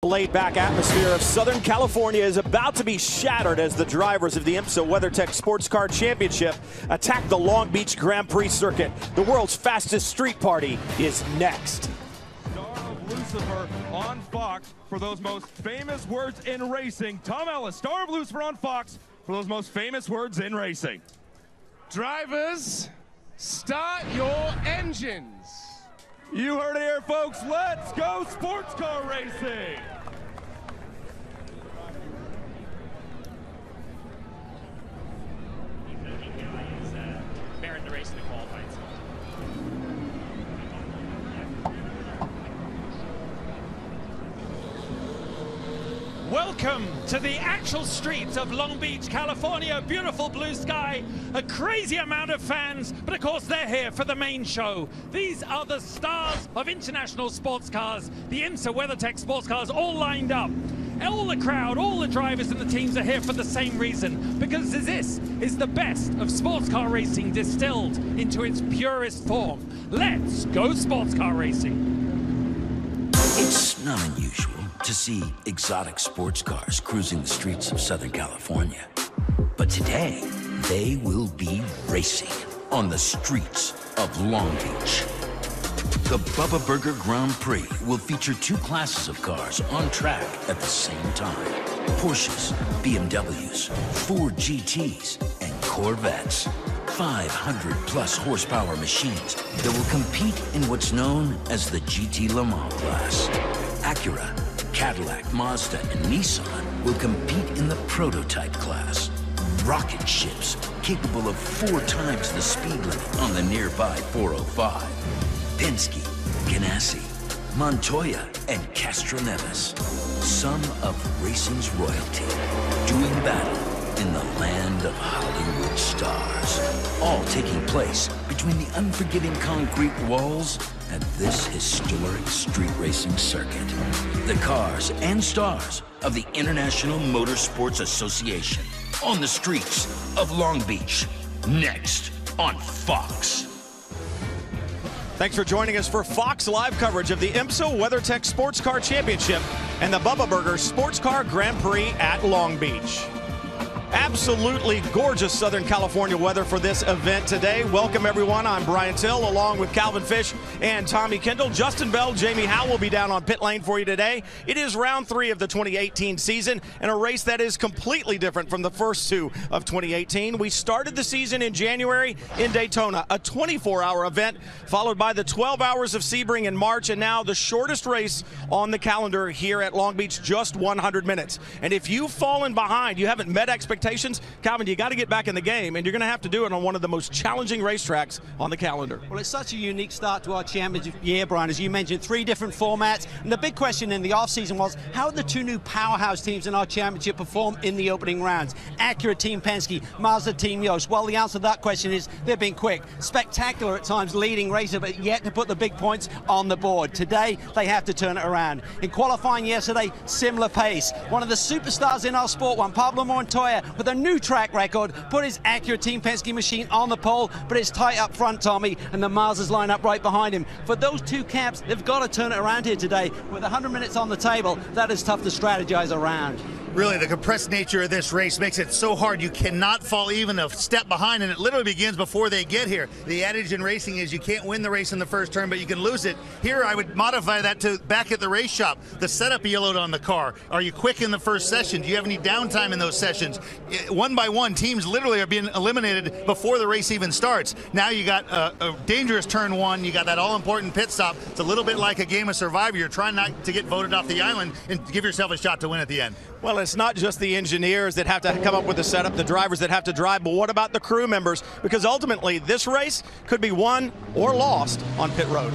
laid-back atmosphere of Southern California is about to be shattered as the drivers of the IMSA WeatherTech Sports Car Championship attack the Long Beach Grand Prix circuit. The world's fastest street party is next. Star of Lucifer on Fox for those most famous words in racing. Tom Ellis, star of Lucifer on Fox for those most famous words in racing. Drivers, start your engines. You heard it here, folks. Let's go sports car racing. Bearing the race in the qualifying. Welcome to the actual streets of Long Beach, California. Beautiful blue sky, a crazy amount of fans, but of course they're here for the main show. These are the stars of international sports cars, the IMSA WeatherTech sports cars all lined up. All the crowd, all the drivers and the teams are here for the same reason, because this is the best of sports car racing distilled into its purest form. Let's go sports car racing. It's not unusual to see exotic sports cars cruising the streets of Southern California. But today, they will be racing on the streets of Long Beach. The Bubba Burger Grand Prix will feature two classes of cars on track at the same time. Porsches, BMWs, Ford GTs, and Corvettes. 500-plus horsepower machines that will compete in what's known as the GT Le Mans class. Acura, Cadillac, Mazda, and Nissan will compete in the prototype class. Rocket ships capable of 4 times the speed limit on the nearby 405. Penske, Ganassi, Montoya, and Castroneves. Some of racing's royalty doing battle in the land of Hollywood stars. All taking place between the unforgiving concrete walls and this historic street racing circuit. The cars and stars of the International Motorsports Association on the streets of Long Beach. Next on Fox. Thanks for joining us for Fox Live coverage of the IMSA WeatherTech Sports Car Championship and the Bubba Burger Sports Car Grand Prix at Long Beach. Absolutely gorgeous Southern California weather for this event today. Welcome, everyone. I'm Brian Till, along with Calvin Fish and Tommy Kendall. Justin Bell, Jamie Howe will be down on pit lane for you today. It is round 3 of the 2018 season and a race that is completely different from the first 2 of 2018. We started the season in January in Daytona, a 24-hour event, followed by the 12 hours of Sebring in March, and now the shortest race on the calendar here at Long Beach, just 100 minutes. And if you've fallen behind, you haven't met expectations, Calvin, you got to get back in the game, and you're going to have to do it on one of the most challenging racetracks on the calendar. Well, it's such a unique start to our championship year, Brian. As you mentioned, 3 different formats, and the big question in the offseason was, how did the 2 new powerhouse teams in our championship perform in the opening rounds? Acura Team Penske, Mazda Team Yost. Well, the answer to that question is they've been quick, spectacular at times, leading racer, but yet to put the big points on the board. Today, they have to turn it around. In qualifying yesterday, similar pace. One of the superstars in our sport, Pablo Montoya, with a new track record, put his Acura Team Penske machine on the pole, but it's tight up front, Tommy, and the Mazdas line up right behind him. For those 2 camps, they've got to turn it around here today. With 100 minutes on the table, that is tough to strategize around. Really, the compressed nature of this race makes it so hard. You cannot fall even a step behind, and it literally begins before they get here. The adage in racing is you can't win the race in the first turn, but you can lose it. Here, I would modify that to back at the race shop. The setup you load on the car. Are you quick in the first session? Do you have any downtime in those sessions? One by one, teams literally are being eliminated before the race even starts. Now you got a dangerous turn 1. You got that all-important pit stop. It's a little bit like a game of Survivor. You're trying not to get voted off the island and give yourself a shot to win at the end. Well, it's not just the engineers that have to come up with the setup, the drivers that have to drive, but what about the crew members? Because ultimately, this race could be won or lost on pit road.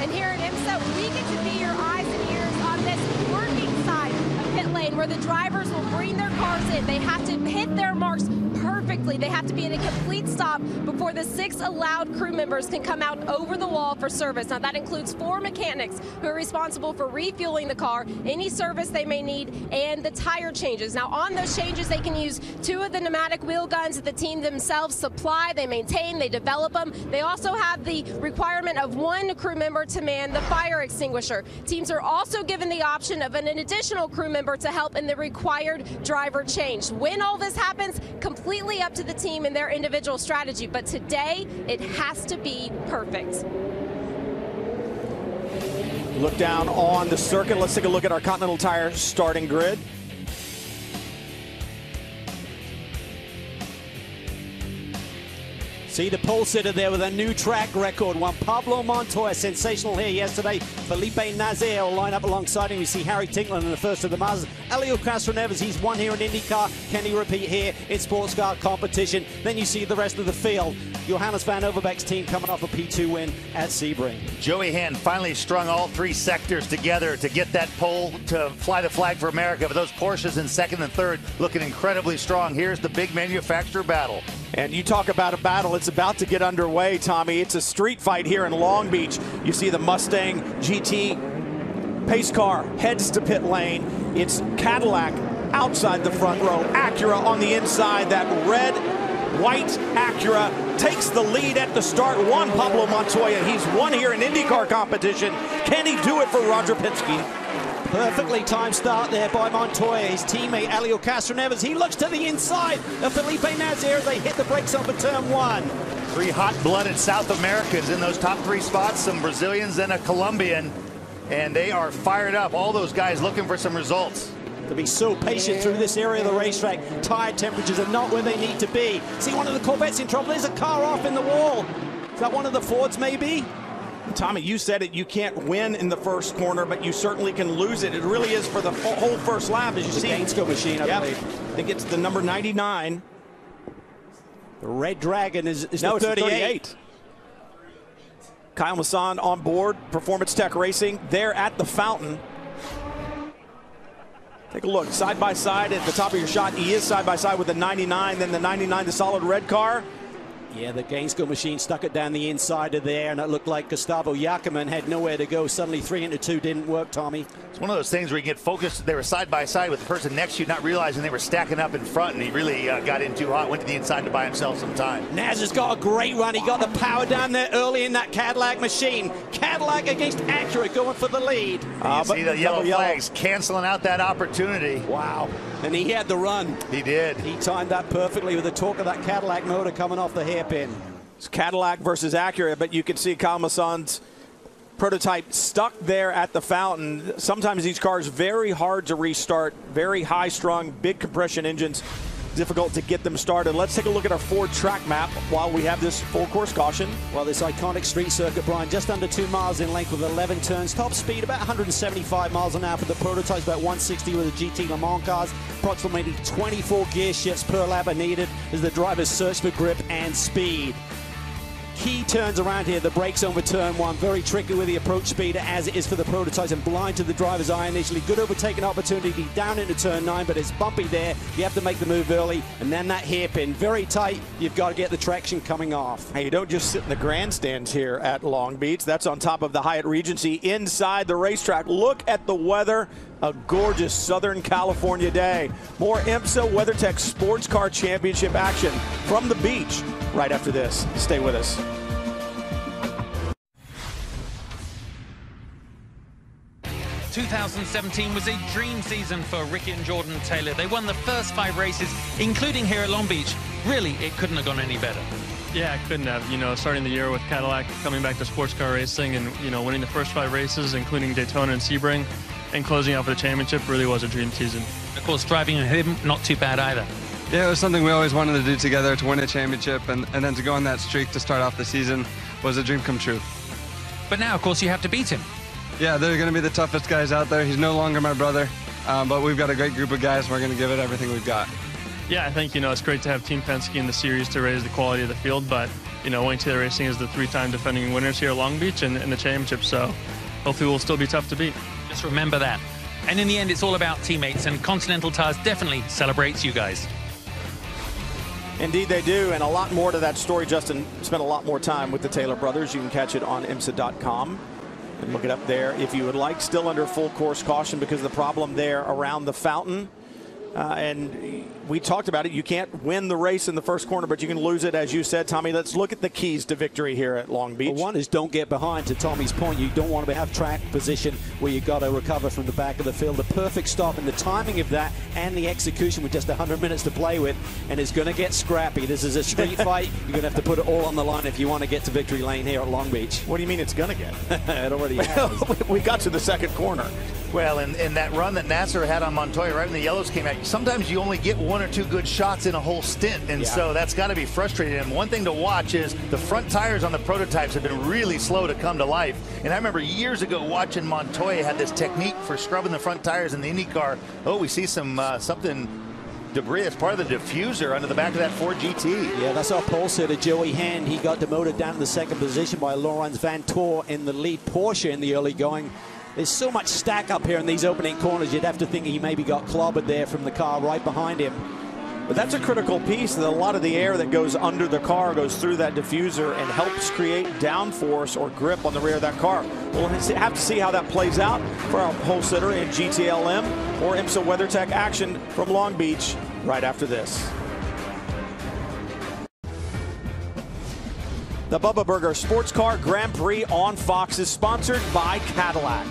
And here at IMSA, we get to be your eyes and ears on this working side of pit lane where the drivers will bring their cars in. They have to hit their marks perfectly perfectly. They have to be in a complete stop before the 6 allowed crew members can come out over the wall for service. Now that includes 4 mechanics who are responsible for refueling the car, any service they may need, and the tire changes. Now on those changes, they can use 2 of the pneumatic wheel guns that the team themselves supply. They maintain, they develop them. They also have the requirement of 1 crew member to man the fire extinguisher. Teams are also given the option of an additional crew member to help in the required driver change. When all this happens, completely up to the team and their individual strategy, but today it has to be perfect. Look down on the circuit. Let's take a look at our Continental Tire starting grid. See the pole sitter there with a new track record. Won Pablo Montoya, sensational here yesterday. Felipe Nasr will line up alongside him. You see Harry Tinkler in the first of the Mazda. Elio Castroneves, he's won here in IndyCar. Can he repeat here in sports car competition? Then you see the rest of the field. Johannes van Overbeek's team coming off a P2 win at Sebring. Joey Hand finally strung all 3 sectors together to get that pole to fly the flag for America. But those Porsches in second and third looking incredibly strong. Here's the big manufacturer battle. And you talk about a battle, it's about to get underway, Tommy. It's a street fight here in Long Beach. You see the Mustang GT pace car heads to pit lane. It's Cadillac outside the front row. Acura on the inside. That red, white Acura takes the lead at the start. Won Pablo Montoya. He's won here in IndyCar competition. Can he do it for Roger Penske? Perfectly timed start there by Montoya. His teammate Elio Castroneves, he looks to the inside of Felipe Nasr as they hit the brakes on for turn 1. 3 hot-blooded South Americans in those top 3 spots, some Brazilians and a Colombian, and they are fired up. All those guys looking for some results. To be so patient through this area of the racetrack. Tire temperatures are not where they need to be. See one of the Corvettes in trouble. There's a car off in the wall. Is that one of the Fords maybe? Tommy, you said it, you can't win in the first corner, but you certainly can lose it. It really is for the whole first lap, as you see. The Gainesville machine, I believe. I think it's the number 99. The Red Dragon is no, the 38. It's 38. Kyle Masson on board, Performance Tech Racing, there at the fountain. Take a look, side by side at the top of your shot. He is side by side with the 99, then the 99, the solid red car. Yeah, the Gainesville machine stuck it down the inside of there, and it looked like Gustavo Jacquemin had nowhere to go. Suddenly 3 into 2 didn't work, Tommy. It's one of those things where you get focused. They were side by side with the person next to you, not realizing they were stacking up in front, and he really got in too hot, went to the inside to buy himself some time. Nasr's got a great run. He got the power down there early in that Cadillac machine. Cadillac against Acura going for the lead. You see the yellow flags canceling out that opportunity. Wow. And he had the run. He did. He timed that perfectly with the torque of that Cadillac motor coming off the hairpin. It's Cadillac versus Acura, but you can see Kyle Masson's prototype stuck there at the fountain. Sometimes these cars very hard to restart, very high-strung, big compression engines, difficult to get them started. Let's take a look at our Ford track map while we have this full course caution. Well, this iconic street circuit, Brian, just under 2 miles in length with 11 turns. Top speed about 175 miles an hour for the prototypes, about 160 with the GT Le Mans cars. Approximately 24 gear shifts per lap are needed as the drivers search for grip and speed. Key turns around here, the brakes over turn 1, very tricky with the approach speed as it is for the prototypes and blind to the driver's eye initially. Good overtaking opportunity down into turn 9, but it's bumpy there. You have to make the move early, and then that hairpin, very tight. You've got to get the traction coming off. Hey, you don't just sit in the grandstands here at Long Beach. That's on top of the Hyatt Regency inside the racetrack. Look at the weather. A gorgeous Southern California day. More IMSA WeatherTech Sports Car Championship action from the beach right after this. Stay with us. ...2017 was a dream season for Ricky and Jordan Taylor. They won the first 5 races, including here at Long Beach. Really, it couldn't have gone any better. Yeah, I couldn't have. You know, starting the year with Cadillac, coming back to sports car racing, and, you know, winning the first 5 races, including Daytona and Sebring, and closing out for the championship really was a dream season. Of course, driving with him, not too bad either. Yeah, it was something we always wanted to do together, to win a championship, and then to go on that streak to start off the season was a dream come true. But now, of course, you have to beat him. Yeah, they're going to be the toughest guys out there. He's no longer my brother, but we've got a great group of guys, and we're going to give it everything we've got. Yeah, I think, you know, it's great to have Team Penske in the series to raise the quality of the field, but, you know, Wayne Taylor Racing is the 3-time defending winners here at Long Beach and the championship, so hopefully we'll still be tough to beat. Just remember that. And in the end, it's all about teammates, and Continental Tires definitely celebrates you guys. Indeed they do, and a lot more to that story. Justin spent a lot more time with the Taylor brothers. You can catch it on IMSA.com and look it up there if you would like. Still under full course caution because of the problem there around the fountain. And we talked about it. You can't win the race in the first corner, but you can lose it, as you said, Tommy. Let's look at the keys to victory here at Long Beach. Well, one is don't get behind. To Tommy's point, you don't want to have track position where you've got to recover from the back of the field. The perfect stop and the timing of that and the execution with just 100 minutes to play with, and it's going to get scrappy. This is a street fight. You're going to have to put it all on the line if you want to get to victory lane here at Long Beach. What do you mean it's going to get? It already has. We got to the second corner. Well, and that run that Nasser had on Montoya right when the yellows came out, sometimes you only get one or two good shots in a whole stint, and so that's got to be frustrating. And one thing to watch is the front tires on the prototypes have been really slow to come to life. And I remember years ago watching Montoya had this technique for scrubbing the front tires in the IndyCar. Oh, we see some something debris. It's part of the diffuser under the back of that Ford GT. Yeah, that's our pole sitter, Joey Hand. He got demoted down to the second position by Laurens Vanthoor in the lead Porsche in the early going. There's so much stack up here in these opening corners, you'd have to think he maybe got clobbered there from the car right behind him. But that's a critical piece. That a lot of the air that goes under the car goes through that diffuser and helps create downforce or grip on the rear of that car. We'll have to see how that plays out for our pole sitter in GTLM or IMSA WeatherTech action from Long Beach right after this. The Bubba Burger Sports Car Grand Prix on Fox is sponsored by Cadillac.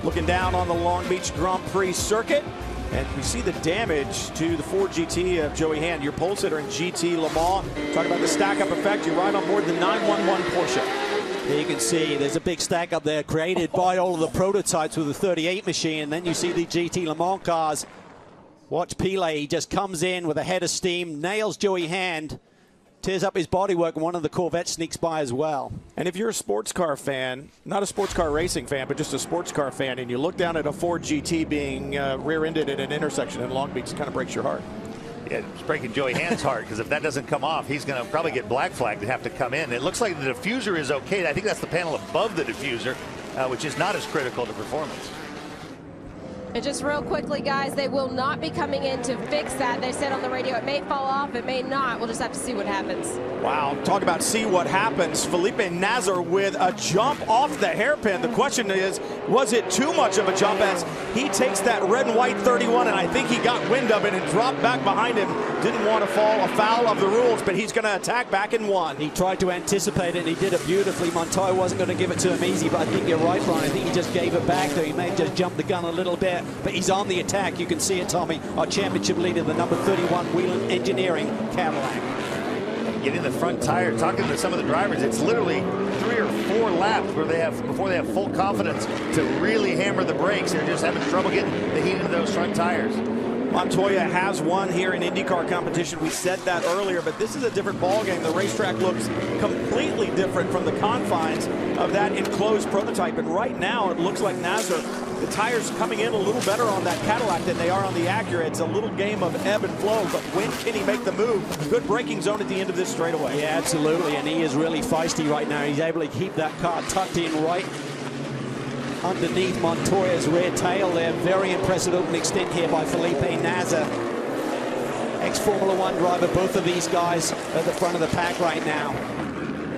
Looking down on the Long Beach Grand Prix circuit, and we see the damage to the Ford GT of Joey Hand, your pole sitter in GT Le Mans. Talk about the stack-up effect. You're right on board the 911 Porsche. There you can see there's a big stack up there created by all of the prototypes with the 38 machine, and then you see the GT Le Mans cars. Watch Pele, he just comes in with a head of steam, nails Joey Hand, tears up his bodywork, and one of the Corvettes sneaks by as well. And if you're a sports car fan, not a sports car racing fan, but just a sports car fan, and you look down at a Ford GT being rear-ended at an intersection in Long Beach, it kind of breaks your heart. Yeah, it's breaking Joey Hand's heart, because if that doesn't come off, he's going to probably get black flagged and have to come in. It looks like the diffuser is okay. I think that's the panel above the diffuser, which is not as critical to performance. And just real quickly, guys, they will not be coming in to fix that. They said on the radio it may fall off, it may not. We'll just have to see what happens. Wow, talk about see what happens. Felipe Nasr with a jump off the hairpin. The question is, was it too much of a jump as he takes that red and white 31, and I think he got wind of it and dropped back behind him. Didn't want to fall afoul of the rules, but he's going to attack back in one. He tried to anticipate it, and he did it beautifully. Montoya wasn't going to give it to him easy, but I think you're right, Brian. I think he just gave it back, though. He may have just jumped the gun a little bit, but he's on the attack. You can see it, Tommy. Our championship leader, the number 31 Whelen Engineering Cadillac. Getting the front tire, talking to some of the drivers, it's literally 3 or 4 laps where they have before they have full confidence to really hammer the brakes. They're just having trouble getting the heat into those front tires. Montoya has won here in IndyCar competition. We said that earlier, but this is a different ballgame. The racetrack looks completely different from the confines of that enclosed prototype. And right now, it looks like Nasr, the tires coming in a little better on that Cadillac than they are on the Acura. It's a little game of ebb and flow, but when can he make the move? Good braking zone at the end of this straightaway. Yeah, absolutely, and he is really feisty right now. He's able to keep that car tucked in right underneath Montoya's rear tail there. Very impressive opening stint here by Felipe Nasr. Ex-Formula One driver, both of these guys at the front of the pack right now.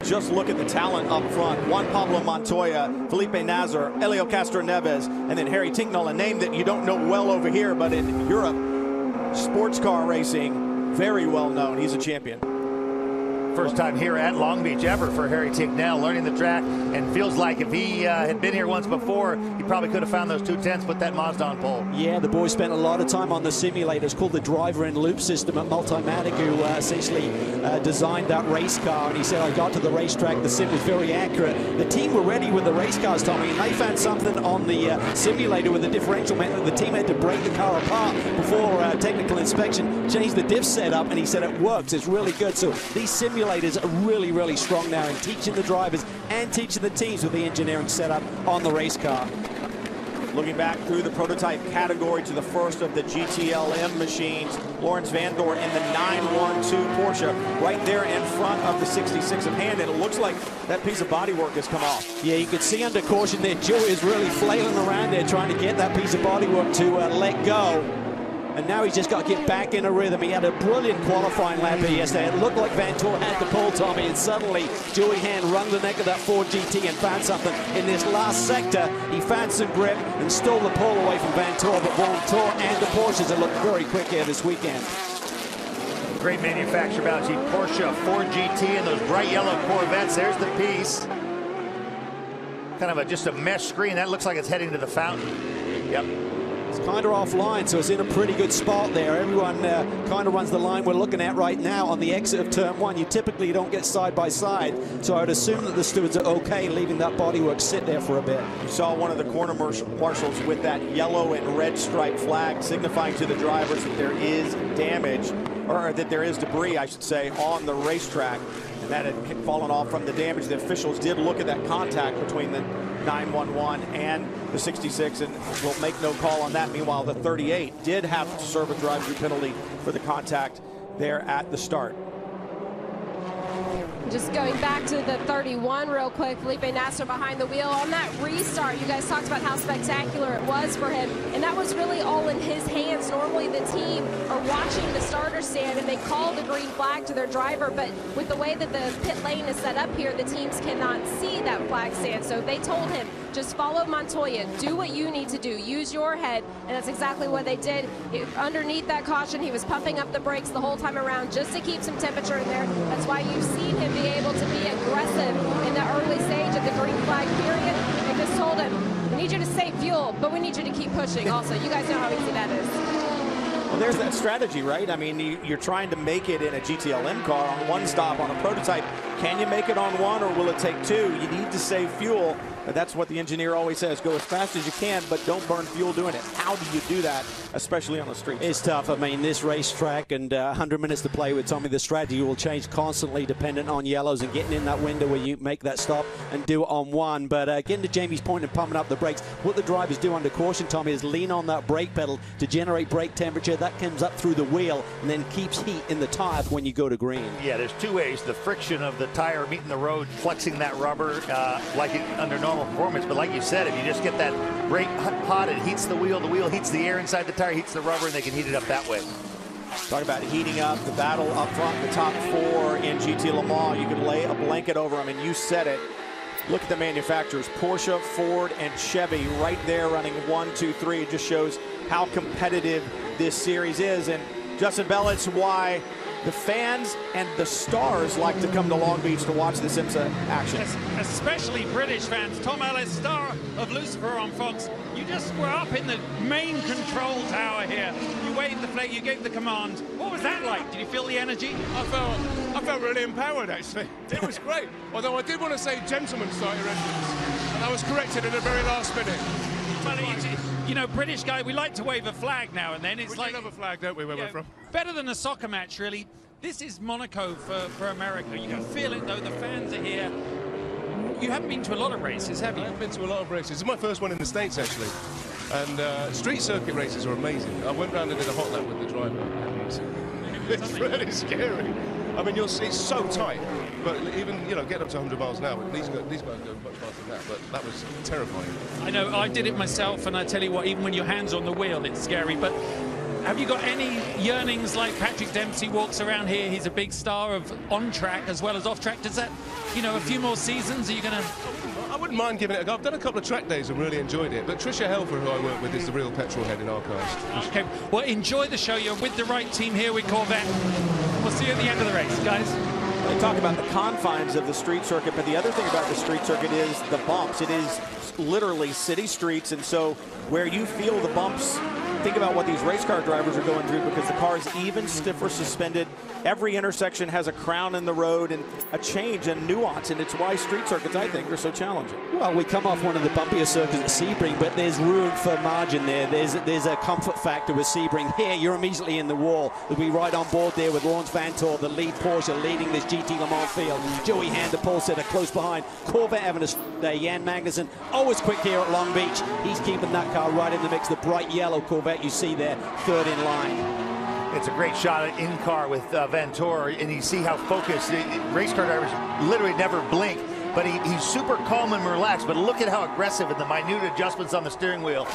Just look at the talent up front. Juan Pablo Montoya, Felipe Nasr, Helio Castroneves, and then Harry Tincknell, a name that you don't know well over here, but in Europe, sports car racing, very well known. He's a champion. First time here at Long Beach ever for Harry Tincknell, learning the track, and feels like if he had been here once before, he probably could have found those 210s, put that Mazda on pole. Yeah, the boys spent a lot of time on the simulator. It's called the driver in loop system at Multimatic, who essentially designed that race car, and he said, I got to the racetrack, the sim was very accurate. The team were ready with the race cars, Tommy, and they found something on the simulator with the differential meant that the team had to break the car apart before technical inspection, change the diff setup, and he said it works, it's really good. So these simulators are really, really strong now in teaching the drivers and teaching the teams with the engineering setup on the race car. Looking back through the prototype category to the first of the GTLM machines, Laurens Vanthoor in the 912 Porsche right there in front of the 66 of Hand, and it looks like that piece of bodywork has come off. Yeah, you can see under caution there, Joe is really flailing around there trying to get that piece of bodywork to let go. and now he's just got to get back in a rhythm. He had a brilliant qualifying lap here yesterday. It looked like Vantor had the pole, Tommy, and suddenly Joey Hand wrung the neck of that Ford GT and found something. In this last sector, he found some grip and stole the pole away from Vantor, but Vantor and the Porsches have looked very quick here this weekend. Great manufacturer balance. Porsche, Ford GT, and those bright yellow Corvettes. There's the piece. Kind of just a mesh screen. That looks like it's heading to the fountain. Yep. It's kind of offline, so it's in a pretty good spot there. Everyone kind of runs the line we're looking at right now on the exit of turn 1. You typically don't get side by side, so I would assume that the stewards are okay leaving that bodywork sit there for a bit. You saw one of the corner marshals with that yellow and red striped flag signifying to the drivers that there is damage, or that there is debris, I should say, on the racetrack. And that had fallen off from the damage. The officials did look at that contact between the 911 and the 66 and will make no call on that. Meanwhile, the 38 did have to serve a drive-through penalty for the contact there at the start. Just going back to the 31 real quick, Felipe Nasser behind the wheel. On that restart, you guys talked about how spectacular it was for him, and that was really all in his hands. Normally the team are watching the starter stand and they call the green flag to their driver, but with the way that the pit lane is set up here, the teams cannot see that flag stand. So they told him, just follow Montoya, do what you need to do, use your head, and that's exactly what they did. Underneath that caution, he was pumping up the brakes the whole time around just to keep some temperature in there. That's why you've seen him be able to be aggressive in the early stage of the green flag period. They just told him, we need you to save fuel, but we need you to keep pushing also. You guys know how easy that is. Well, there's that strategy, right? I mean, you're trying to make it in a GTLM car on one stop on a prototype. Can you make it on one, or will it take two? You need to save fuel. But that's what the engineer always says. Go as fast as you can, but don't burn fuel doing it. How do you do that, especially on the street? It's tough. I mean, this racetrack and 100 minutes to play with, Tommy, the strategy will change constantly dependent on yellows and getting in that window where you make that stop and do it on one. But getting to Jamie's point and pumping up the brakes, what the drivers do under caution, Tommy, is lean on that brake pedal to generate brake temperature. That comes up through the wheel and then keeps heat in the tire when you go to green. Yeah, there's two ways. The friction of the tire meeting the road, flexing that rubber like it under normal performance. But like you said, if you just get that brake hot, it heats the wheel heats the air inside the tire, heats the rubber, and they can heat it up that way. Talk about heating up, the battle up front, the top four in GT Le Mans. You can lay a blanket over them, and you said it. Look at the manufacturers, Porsche, Ford, and Chevy right there running 1, 2, 3. It just shows how competitive this series is. And Justin Bell, it's why the fans and the stars like to come to Long Beach to watch this IMSA action. Especially British fans. Tom Ellis, star of Lucifer on Fox. You just were up in the main control tower here. You waved the flag, you gave the command. What was that like? Did you feel the energy? I felt really empowered, actually. It was great. Although I did want to say gentlemen start your engines. And I was corrected in the very last minute. You know, British guy, we like to wave a flag now and then. It's we love a flag, don't we, where we're from? Better than a soccer match, really. This is Monaco for America. You can feel it, though. The fans are here. You haven't been to a lot of races, have you? I haven't been to a lot of races. It's my first one in the States, actually. And street circuit races are amazing. I went round and did a hot lap with the driver. And it's really scary. I mean, you'll see it's so tight. But even, you know, get up to 100 miles an hour. These guys go much faster than that, but that was terrifying. I know, I did it myself, and I tell you what, even when your hand's on the wheel, it's scary. But have you got any yearnings like Patrick Dempsey walks around here? He's a big star of on-track as well as off-track. Does that, you know, a few more seasons, are you going to... I wouldn't mind giving it a go. I've done a couple of track days and really enjoyed it. But Tricia Helfer, who I work with, is the real petrol head in our cars. Okay, well, enjoy the show. You're with the right team here with Corvette. We'll see you at the end of the race, guys. They talk about the confines of the street circuit, but the other thing about the street circuit is the bumps. It is literally city streets, and so where you feel the bumps, think about what these race car drivers are going through, because the car is even stiffer suspended. Every intersection has a crown in the road and a change and nuance, and it's why street circuits, I think, are so challenging. Well, we come off one of the bumpier circuits at Sebring, but there's room for margin there. There's a comfort factor with Sebring. Here, you're immediately in the wall. We'll be right on board there with Lawrence Vantor, the lead Porsche, leading this GT Le Mans field. Joey Hand, the pole setter, close behind. Corvette having a there. Jan Magnussen, always quick here at Long Beach. He's keeping that car right in the mix. The bright yellow Corvette you see there, third in line. It's a great shot in car with Vantor, and you see how focused. Race car drivers literally never blink, but he's super calm and relaxed. But look at how aggressive and the minute adjustments on the steering wheel.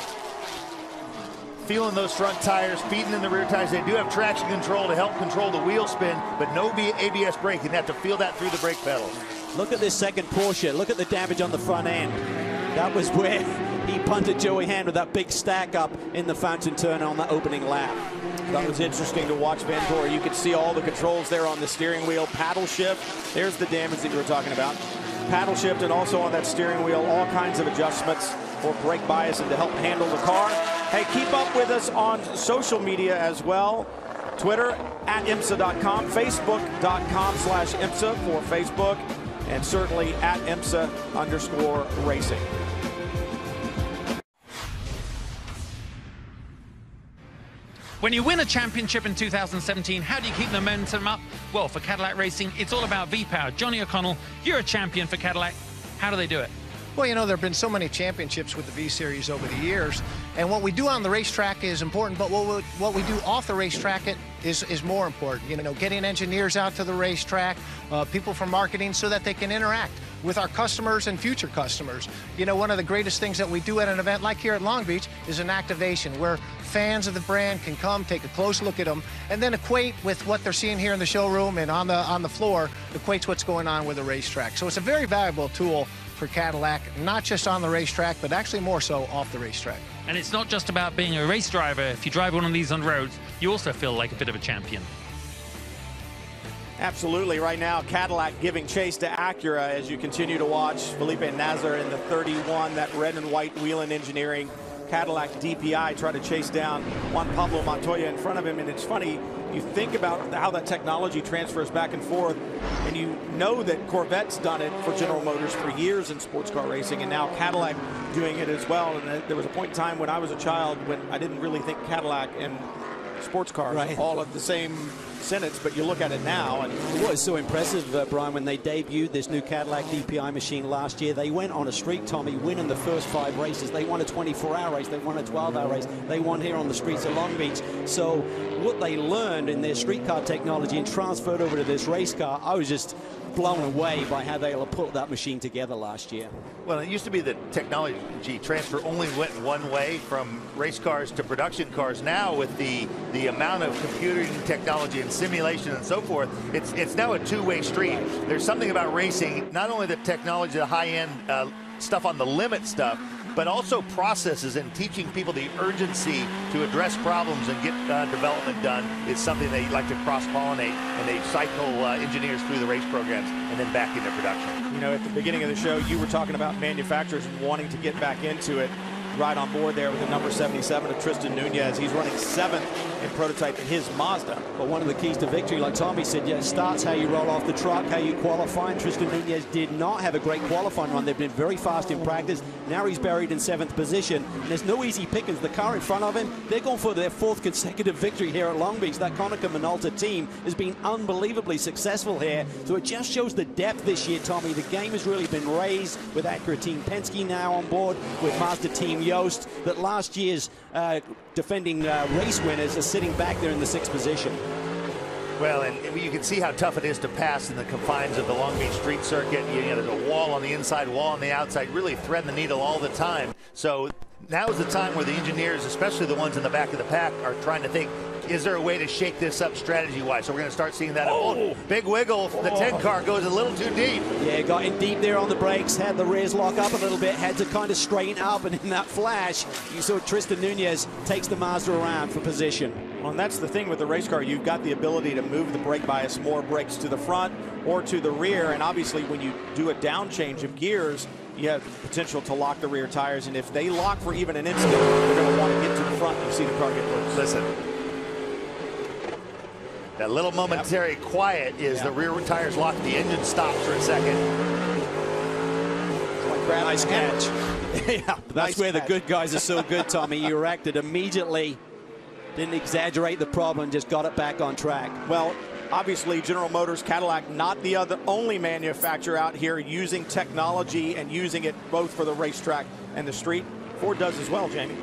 feeling those front tires, feeding in the rear tires. They do have traction control to help control the wheel spin, but no ABS braking. You have to feel that through the brake pedals. Look at this second Porsche. Look at the damage on the front end. That was where he punted Joey Hand with that big stack up in the fountain turn on that opening lap. That was interesting to watch, Van Tor. You could see all the controls there on the steering wheel. Paddle shift. There's the damage that you were talking about. Paddle shift, and also on that steering wheel, all kinds of adjustments for brake bias and to help handle the car. Hey, keep up with us on social media as well. Twitter at IMSA.com, Facebook.com/IMSA for Facebook, and certainly at IMSA_racing. When you win a championship in 2017, how do you keep the momentum up? Well, for Cadillac Racing, it's all about V-Power. Johnny O'Connell, you're a champion for Cadillac. How do they do it? Well, you know, there have been so many championships with the V-Series over the years, and what we do on the racetrack is important, but what we do off the racetrack is more important. You know, getting engineers out to the racetrack, people from marketing, so that they can interact with our customers and future customers. You know, one of the greatest things that we do at an event like here at Long Beach is an activation where fans of the brand can come, take a close look at them, and then equate with what they're seeing here in the showroom and on the floor, equates what's going on with the racetrack. So it's a very valuable tool for Cadillac, not just on the racetrack, but actually more so off the racetrack. And it's not just about being a race driver. If you drive one of these on roads, you also feel like a bit of a champion. Absolutely. Right now, Cadillac giving chase to Acura as you continue to watch Felipe Nasr in the 31, that red and white Whelen Engineering Cadillac DPI try to chase down Juan Pablo Montoya in front of him. And it's funny, you think about how that technology transfers back and forth, and you know that Corvette's done it for General Motors for years in sports car racing, and now Cadillac doing it as well. And there was a point in time when I was a child when I didn't really think Cadillac and sports cars all of the same sentence, but you look at it now. And what was so impressive, Brian, when they debuted this new Cadillac DPI machine last year, they went on a streak, Tommy, winning the first 5 races. They won a 24-hour race, they won a 12-hour race, they won here on the streets of Long Beach. So what they learned in their street car technology and transferred over to this race car, I was just blown away by how they put that machine together last year. Well, it used to be that technology transfer only went one way from race cars to production cars. Now with the amount of computing technology and simulation and so forth, it's now a two-way street. There's something about racing, not only the technology, the high-end stuff on the limit stuff, but also processes and teaching people the urgency to address problems and get development done is something they like to cross-pollinate, and they cycle engineers through the race programs and then back into production. You know, at the beginning of the show, you were talking about manufacturers wanting to get back into it. Right on board there with the number 77 of Tristan Nunez. He's running 7th in prototype in his Mazda. But one of the keys to victory, like Tommy said, it starts how you roll off the truck, how you qualify. And Tristan Nunez did not have a great qualifying run. They've been very fast in practice. Now he's buried in 7th position. And there's no easy pickings. The car in front of him, they're going for their 4th consecutive victory here at Long Beach. That Konica Minolta team has been unbelievably successful here. So it just shows the depth this year, Tommy. The game has really been raised with Acura Team Penske now on board, with Mazda Team Yost, that last year's defending race winners are sitting back there in the 6th position. Well, and you can see how tough it is to pass in the confines of the Long Beach street circuit. You know, there's a wall on the inside, wall on the outside, really threading the needle all the time. So now is the time where the engineers, especially the ones in the back of the pack, are trying to think, is there a way to shake this up strategy-wise? So we're going to start seeing that. Oh, big wiggle. The 10 car goes a little too deep. Yeah, got in deep there on the brakes, had the rears lock up a little bit, had to kind of straighten up, and in that flash, you saw Tristan Nunez takes the Mazda around for position. Well, and that's the thing with the race car. You've got the ability to move the brake bias, more brakes to the front or to the rear, and obviously when you do a down change of gears, you have the potential to lock the rear tires, and if they lock for even an instant, they're going to want to get to the front and see the car get loose. Listen. That little momentary quiet is the rear tires lock, the engine stops for a second. Nice catch. Yeah, that's where the good guys are so good, Tommy. You reacted immediately, didn't exaggerate the problem, just got it back on track. Well, obviously General Motors, Cadillac, not the only manufacturer out here using technology and using it both for the racetrack and the street. Ford does as well, Jamie.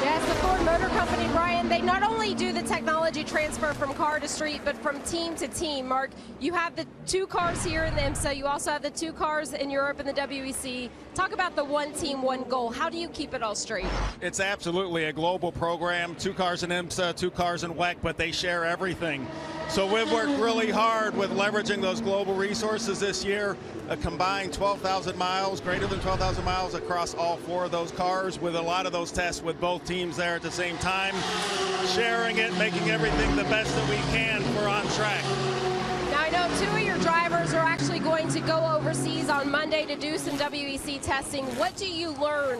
Yeah, Yes, the Ford Motor Company, Brian, they not only do the technology transfer from car to street, but from team to team. Mark, you have the 2 cars here in the IMSA. You also have the 2 cars in Europe in the WEC. Talk about the one team, one goal. How do you keep it all straight? It's absolutely a global program. 2 cars in IMSA, 2 cars in WEC, but they share everything. So we've worked really hard with leveraging those global resources this year, a combined 12,000 miles, greater than 12,000 miles across all 4 of those cars, with a lot of those tests with both teams there at the same time, sharing it, making everything the best that we can for on track. Now, I know 2 of your drivers are actually going to go overseas on Monday to do some WEC testing. What do you learn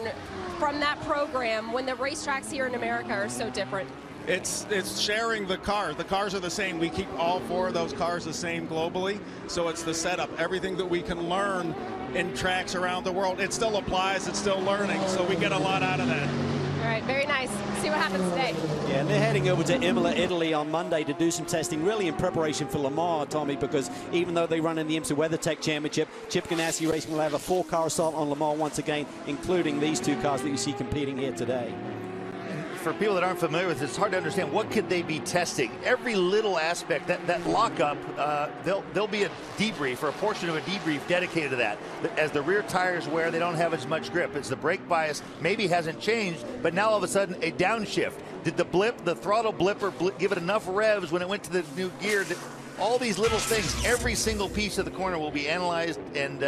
from that program when the racetracks here in America are so different? It's sharing the cars. The cars are the same. We keep all 4 of those cars the same globally. So it's the setup. Everything that we can learn in tracks around the world, it still applies. It's still learning. So we get a lot out of that. All right, very nice. See what happens today. Yeah, and they're heading over to Imola, Italy on Monday to do some testing, really in preparation for Le Mans, Tommy, because even though they run in the IMSA WeatherTech Championship, Chip Ganassi Racing will have a 4-car assault on Le Mans once again, including these 2 cars that you see competing here today. For people that aren't familiar with it, it's hard to understand what could they be testing. Every little aspect, that lockup, there'll be a debrief or a portion of a debrief dedicated to that. As the rear tires wear, they don't have as much grip. It's the brake bias maybe hasn't changed, but now all of a sudden a downshift. Did the throttle blipper give it enough revs when it went to the new gear? All these little things, every single piece of the corner will be analyzed and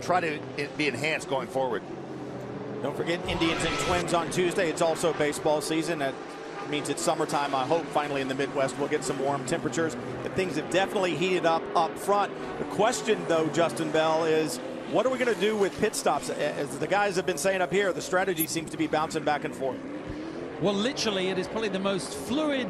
try to be enhanced going forward. Don't forget Indians and Twins on Tuesday. It's also baseball season. That means it's summertime. I hope finally in the Midwest we'll get some warm temperatures. But things have definitely heated up front. The question, though, Justin Bell, is what are we going to do with pit stops? As the guys have been saying up here, the strategy seems to be bouncing back and forth. Well, literally, it is probably the most fluid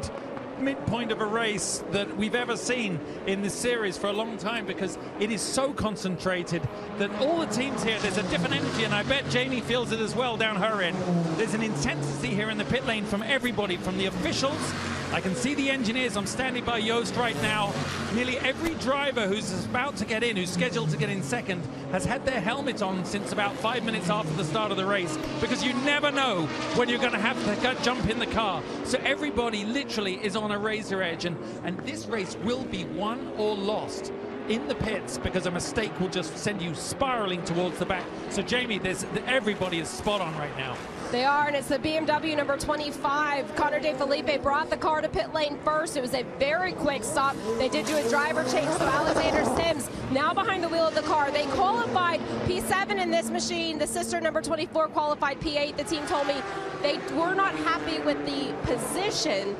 midpoint of a race that we've ever seen in this series for a long time, because it is so concentrated that all the teams here, there's a different energy, and I bet Jamie feels it as well down her end. There's an intensity here in the pit lane from everybody, from the officials. I can see the engineers. I'm standing by Yost right now. Nearly every driver who's about to get in, who's scheduled to get in second, has had their helmet on since about 5 minutes after the start of the race, because you never know when you're going to have to jump in the car. So everybody literally is on a razor edge, and this race will be won or lost in the pits, because a mistake will just send you spiraling towards the back. So Jamie, everybody is spot on right now. They are, and it's the BMW number 25. Connor De Felipe brought the car to pit lane first. It was a very quick stop. They did do a driver change, so Alexander Sims now behind the wheel of the car. They qualified P7 in this machine. The sister number 24 qualified P8. The team told me they were not happy with the position,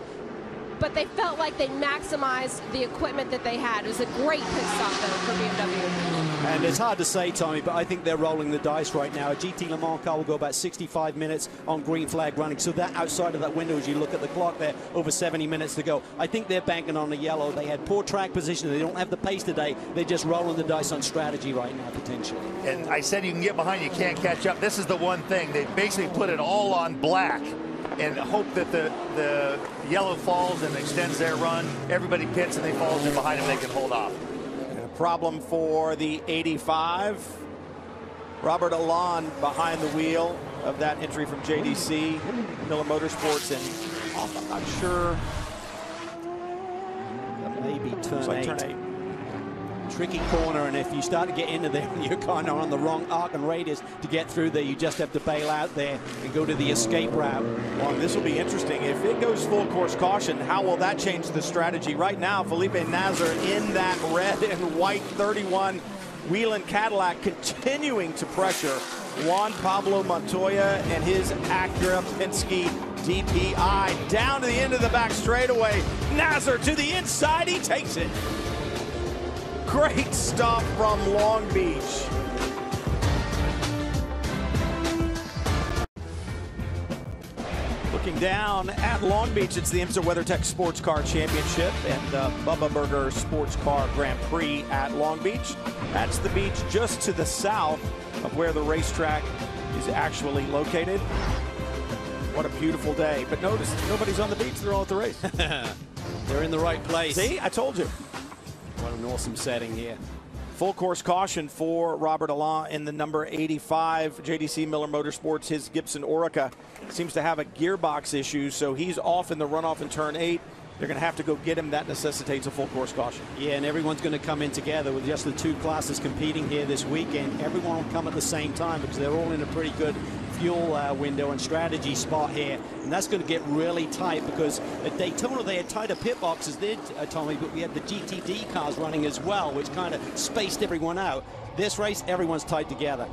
but they felt like they maximized the equipment that they had. It was a great pit stop, though, for BMW. And it's hard to say, Tommy, but I think they're rolling the dice right now. A GT Le Mans car will go about 65 minutes on green flag running. So that outside of that window, as you look at the clock there, over 70 minutes to go. I think they're banking on the yellow. They had poor track position. They don't have the pace today. They're just rolling the dice on strategy right now, potentially. And I said you can get behind, you can't catch up. This is the one thing. They basically put it all on black and hope that the yellow falls and extends their run. Everybody pits and they fall in behind them, they can hold off. Problem for the 85. Robert Alon behind the wheel of that entry from JDC, Miller Motorsports, and I'm not sure. Maybe turn Like 8. turn 8. Tricky corner, and if you start to get into there and you're kind of on the wrong arc and radius to get through there, you just have to bail out there and go to the escape route. Well, this will be interesting. If it goes full course caution, how will that change the strategy? Right now, Felipe Nasr in that red and white 31 Whelen Cadillac, continuing to pressure Juan Pablo Montoya and his Acura Penske DPI down to the end of the back straightaway. Nasr to the inside, he takes it. Great stop from Long Beach. Looking down at Long Beach, it's the IMSA WeatherTech Sports Car Championship and the Bubba Burger Sports Car Grand Prix at Long Beach. That's the beach just to the south of where the racetrack is actually located. What a beautiful day. But notice, nobody's on the beach, they're all at the race. They're in the right place. See, I told you. What an awesome setting here. Full course caution for Robert Allen in the number 85 JDC Miller Motorsports. His Gibson Orica seems to have a gearbox issue, so he's off in the runoff in turn 8. They're going to have to go get him. That necessitates a full course caution. Yeah, and everyone's going to come in together with just the two classes competing here this weekend. Everyone will come at the same time because they're all in a pretty good fuel window and strategy spot here. And that's going to get really tight because at Daytona they had tighter pit boxes, did Tommy, but we had the GTD cars running as well, which kind of spaced everyone out. This race, everyone's tight together.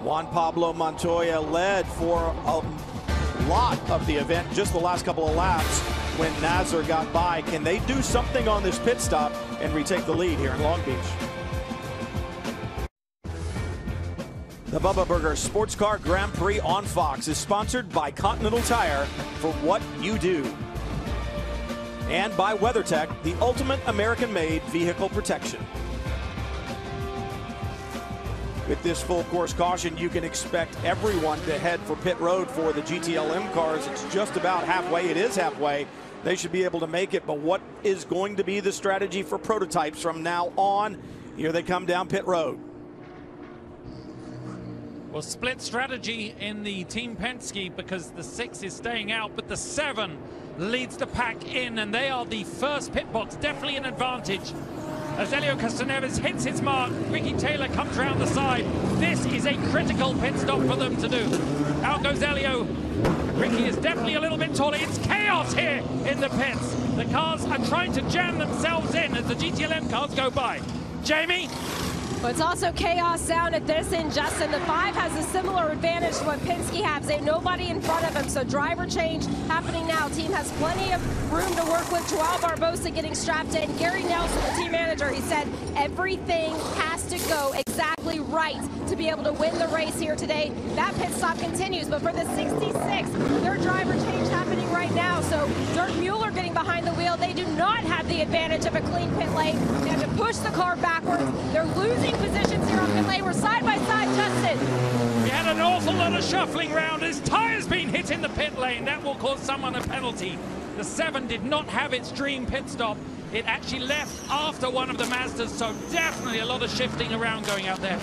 Juan Pablo Montoya led for a lot of the event, just the last couple of laps when Nazar got by. Can they do something on this pit stop and retake the lead here in Long Beach? The Bubba Burger Sports Car Grand Prix on Fox is sponsored by Continental Tire for what you do, and by WeatherTech, the ultimate American-made vehicle protection. With this full course caution, you can expect everyone to head for pit road for the GTLM cars. It's just about halfway. It is halfway. They should be able to make it, but what is going to be the strategy for prototypes from now on? Here they come down pit road. Well, split strategy in the Team Penske because the 6 is staying out, but the 7 leads the pack in, and they are the first pit box, definitely an advantage. As Helio Castroneves hits his mark, Ricky Taylor comes around the side. This is a critical pit stop for them to do. Out goes Helio. Ricky is definitely a little bit taller. It's chaos here in the pits. The cars are trying to jam themselves in as the GTLM cars go by. Jamie? Well, it's also chaos down at this end, Justin. The 5 has a similar advantage to what Penske has. They have nobody in front of him, so driver change happening now. Team has plenty of room to work with. Joao Barbosa getting strapped in. Gary Nelson, the team manager, he said everything has to go exactly right to be able to win the race here today. That pit stop continues, but for the 66, their driver change happening right now. So Dirk Mueller getting behind the wheel. They do not have the advantage of a clean pit lane. They have to push the car backwards. They're losing positions here on pit lane. We're side by side, Justin. We had an awful lot of shuffling around. His tire's been hit in the pit lane. That will cause someone a penalty. The 7 did not have its dream pit stop. It actually left after one of the Mazdas, so definitely a lot of shifting around going out there.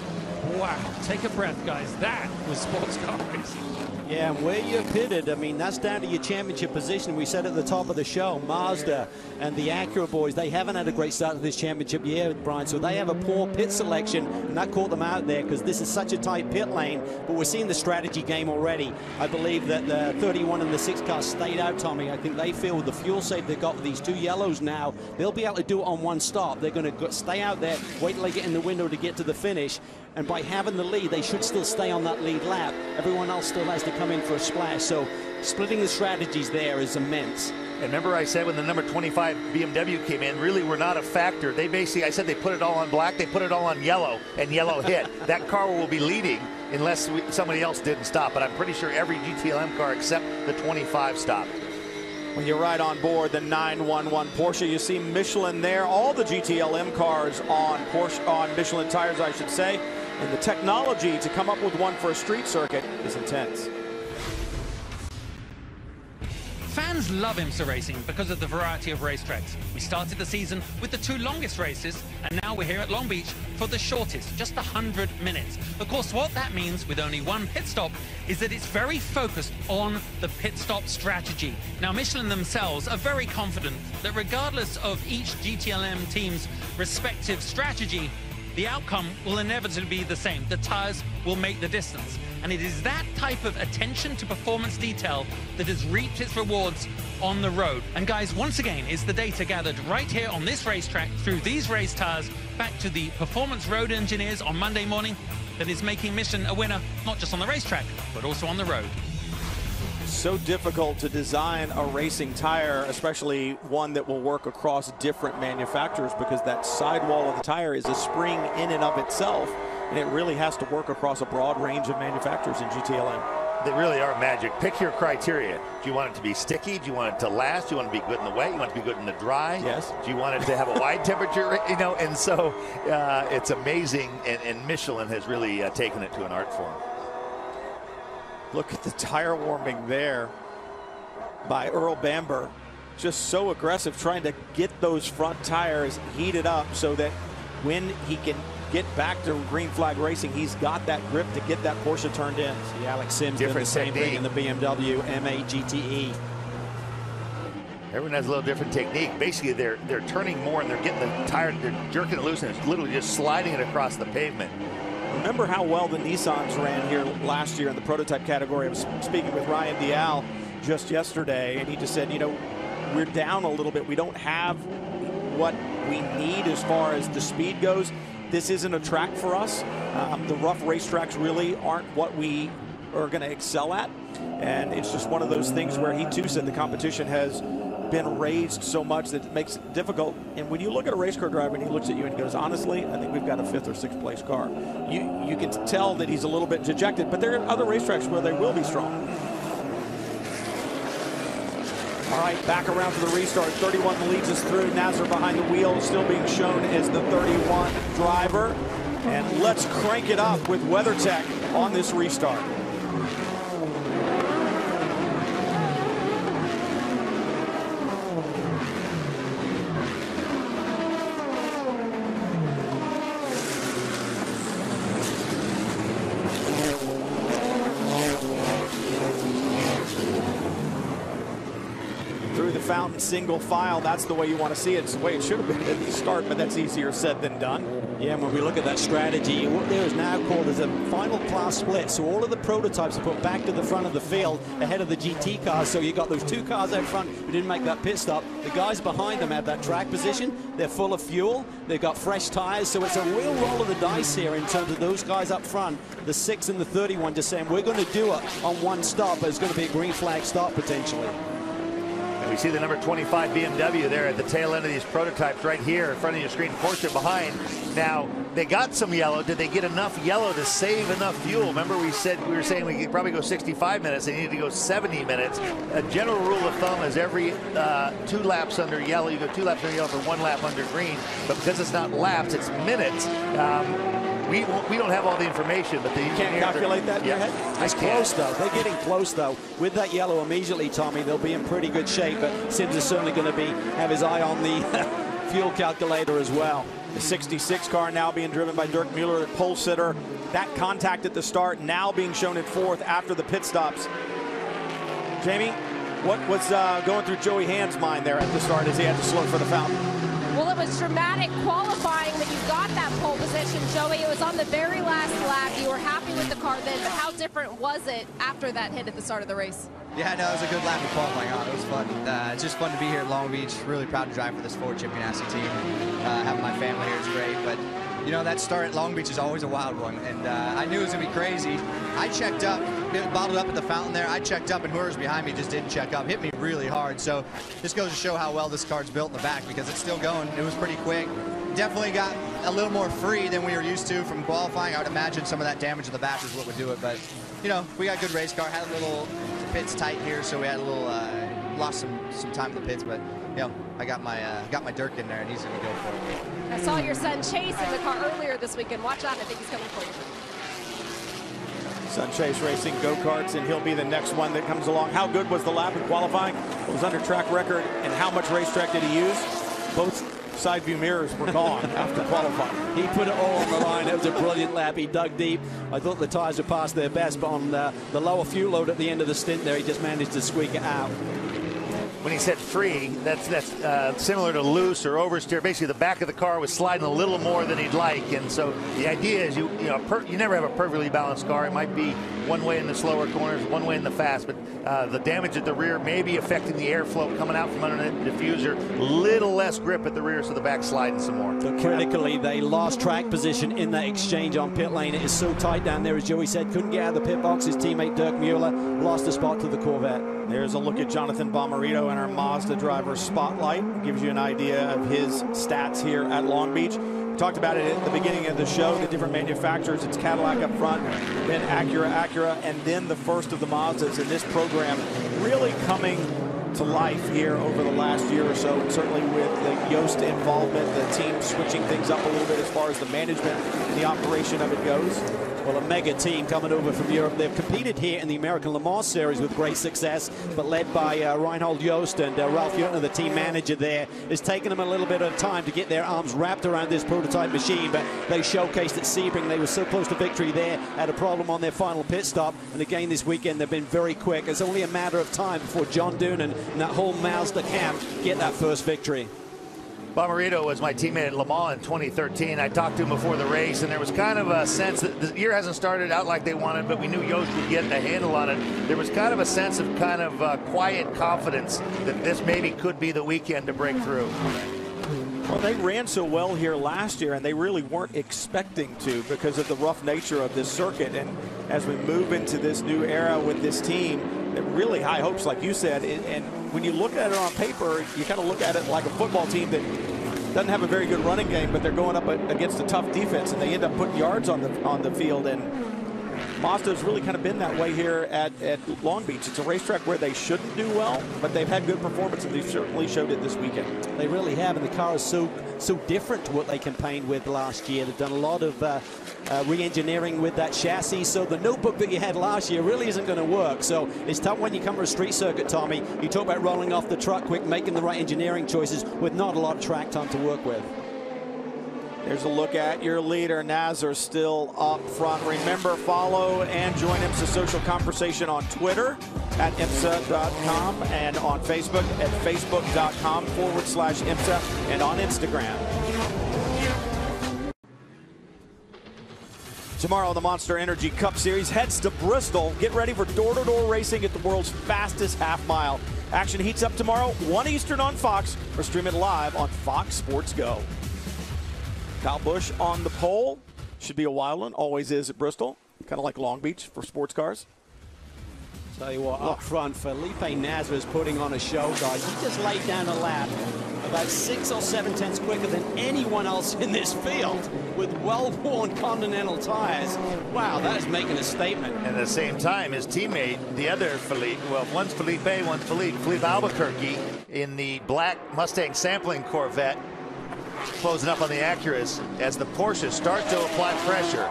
Wow, take a breath, guys. That was sports car racing. Yeah, and where you're pitted, I mean, that's down to your championship position. We said at the top of the show, Mazda and the Acura boys, they haven't had a great start to this championship year, Brian, so they have a poor pit selection, and that caught them out there because this is such a tight pit lane, but we're seeing the strategy game already. I believe that the 31 and the 6 cars stayed out, Tommy. I think they feel with the fuel save they've got with these 2 yellows now, they'll be able to do it on one stop. They're going to stay out there, wait till they get in the window to get to the finish, and by having the lead, they should still stay on that lead lap. Everyone else still has to come in for a splash, so splitting the strategies there is immense. And remember I said when the number 25 BMW came in, really were not a factor. They basically, I said they put it all on black, they put it all on yellow, and yellow hit. That car will be leading unless somebody else didn't stop, but I'm pretty sure every GTLM car except the 25 stopped. When you're right on board the 911 Porsche, you see Michelin there. All the GTLM cars on Porsche, on Michelin tires, I should say. And the technology to come up with one for a street circuit is intense. Fans love IMSA racing because of the variety of racetracks. We started the season with the 2 longest races, and now we're here at Long Beach for the shortest, just 100 minutes. Of course, what that means with only 1 pit stop is that it's very focused on the pit stop strategy. Now, Michelin themselves are very confident that regardless of each GTLM team's respective strategy, the outcome will inevitably be the same. The tires will make the distance. And it is that type of attention to performance detail that has reaped its rewards on the road. And guys, once again, is the data gathered right here on this racetrack through these race tires back to the performance road engineers on Monday morning that is making Michelin a winner, not just on the racetrack, but also on the road. So difficult to design a racing tire, especially one that will work across different manufacturers, because that sidewall of the tire is a spring in and of itself, and it really has to work across a broad range of manufacturers in GTLM. They really are magic. Pick your criteria. Do you want it to be sticky? Do you want it to last? Do you want it to be good in the wet? You want it to be good in the dry? Yes. Do you want it to have a wide temperature? You know, and so it's amazing, and Michelin has really taken it to an art form. Look at the tire warming there by Earl Bamber. Just so aggressive, trying to get those front tires heated up so that when he can get back to green flag racing, he's got that grip to get that Porsche turned in. See, Alex Sims did the same thing in the BMW M8 GTE. Everyone has a little different technique. Basically, they're turning more and they're getting the tire, they're jerking it loose and it's literally just sliding it across the pavement. Remember how well the Nissans ran here last year in the prototype category. I was speaking with Ryan Dial just yesterday, and he just said, you know, we're down a little bit. We don't have what we need as far as the speed goes. This isn't a track for us. The rough racetracks really aren't what we are going to excel at. And it's just one of those things where he too said the competition has been raised so much that it makes it difficult. And when you look at a race car driver and he looks at you and he goes, honestly, I think we've got a 5th or 6th place car. You can tell that he's a little bit dejected, but there are other racetracks where they will be strong. All right, back around to the restart. 31 leads us through. Nasser behind the wheel, still being shown as the 31 driver. And let's crank it up with WeatherTech on this restart. Through the fountain, single file. That's the way you want to see it. It's the way it should have been at the start, but that's easier said than done. Yeah, and when we look at that strategy, what there is now called as a final class split. So all of the prototypes are put back to the front of the field ahead of the GT cars. So you've got those 2 cars out front who didn't make that pit stop. The guys behind them have that track position. They're full of fuel. They've got fresh tires. So it's a real roll of the dice here in terms of those guys up front, the 6 and the 31, just saying we're going to do it on one stop, but it's going to be a green flag stop potentially. We see the number 25 BMW there at the tail end of these prototypes right here in front of your screen. Porsche behind. Now, they got some yellow. Did they get enough yellow to save enough fuel? Remember we were saying we could probably go 65 minutes. They needed to go 70 minutes. A general rule of thumb is every 2 laps under yellow, you go 2 laps under yellow for 1 lap under green. But because it's not laps, it's minutes. We don't have all the information, but you can't calculate that in your head. It's close though. They're getting close though. With that yellow immediately, Tommy, they'll be in pretty good shape. But Sims is certainly going to have his eye on the fuel calculator as well. The 66 car now being driven by Dirk Mueller, pole sitter. That contact at the start now being shown in 4th after the pit stops. Jamie, what was going through Joey Hand's mind there at the start as he had to slow for the fountain? Well, it was dramatic qualifying that you got that pole position, Joey. It was on the very last lap. You were happy with the car then, but how different was it after that hit at the start of the race? Yeah, no, it was a good lap of qualifying on. It was fun. It's just fun to be here at Long Beach. Really proud to drive for this Ford Chip Ganassi team. Having my family here is great, but you know, that start at Long Beach is always a wild one, and I knew it was going to be crazy. I checked up, bottled up at the fountain there. I checked up, and whoever's behind me just didn't check up. Hit me really hard, so this goes to show how well this car's built in the back because it's still going. It was pretty quick. Definitely got a little more free than we were used to from qualifying. I would imagine some of that damage in the back is what would do it, but, you know, we got a good race car. Had a little pits tight here, so we had a little, lost some time in the pits, but, you know, I got my Dirk in there, and he's going to go for it. I saw your son Chase in the car earlier this weekend. Watch out, I think he's coming for you. Son Chase racing go-karts, and he'll be the next one that comes along. How good was the lap in qualifying? It was under track record, and how much racetrack did he use? Both side view mirrors were gone after qualifying. He put it all on the line. It was a brilliant lap. He dug deep. I thought the tires were past their best, but on the lower fuel load at the end of the stint there, he just managed to squeak it out. When he said free, that's similar to loose or oversteer. Basically, the back of the car was sliding a little more than he'd like, and so the idea is you never have a perfectly balanced car. It might be one way in the slower corners, one way in the fast, but the damage at the rear may be affecting the airflow coming out from under the diffuser. Little less grip at the rear, so the back sliding some more. But critically, they lost track position in that exchange on pit lane. It is so tight down there, as Joey said. Couldn't get out of the pit box. His teammate Dirk Mueller lost a spot to the Corvette. There's a look at Jonathan Bomarito in our Mazda driver spotlight. Gives you an idea of his stats here at Long Beach. We talked about it at the beginning of the show, the different manufacturers. It's Cadillac up front, then Acura, and then the first of the Mazdas in this program really coming to life here over the last year or so, and certainly with the Yost involvement, the team switching things up a little bit as far as the management and the operation of it goes. Well, a mega team coming over from Europe. They've competed here in the American Le Mans Series with great success, but led by Reinhold Joost and Ralph Jutner, the team manager there. It's taken them a little bit of time to get their arms wrapped around this prototype machine, but they showcased at Sebring. They were so close to victory there, had a problem on their final pit stop, and again this weekend they've been very quick. It's only a matter of time before John Doonan and that whole Mazda camp get that first victory. Bomarito was my teammate at Le Mans in 2013. I talked to him before the race, and there was kind of a sense that the year hasn't started out like they wanted, but we knew Joost would get a handle on it. There was kind of a sense of quiet confidence that this maybe could be the weekend to break through. Well, they ran so well here last year, and they really weren't expecting to because of the rough nature of this circuit. And as we move into this new era with this team, really high hopes, like you said. And when you look at it on paper, you kind of look at it like a football team that doesn't have a very good running game, but they're going up against a tough defense, and they end up putting yards on the field. And Mazda's really kind of been that way here at Long Beach. It's a racetrack where they shouldn't do well, but they've had good performance, and they've certainly showed it this weekend. They really have, and the car is so different to what they campaigned with last year. They've done a lot of re-engineering with that chassis, so the notebook that you had last year really isn't going to work. So it's tough when you come to a street circuit, Tommy. You talk about rolling off the truck quick, making the right engineering choices with not a lot of track time to work with. There's a look at your leader. Nazar still up front. Remember, follow and join IMSA social conversation on Twitter at IMSA.com and on Facebook at Facebook.com/IMSA and on Instagram. Tomorrow, the Monster Energy Cup Series heads to Bristol. Get ready for door-to-door racing at the world's fastest half mile. Action heats up tomorrow, 1 Eastern on Fox, or stream it live on Fox Sports Go. Kyle Busch on the pole. Should be a wild one. Always is at Bristol. Kind of like Long Beach for sports cars. Tell you what, up front, Felipe Nasr is putting on a show, guys. He just laid down a lap about 6 or 7 tenths quicker than anyone else in this field with well-worn Continental tires. Wow, that is making a statement. And at the same time, his teammate, the other Felipe, well, one's Felipe, one's Felipe Albuquerque in the black Mustang sampling Corvette, closing up on the Acuras as the Porsche start to apply pressure.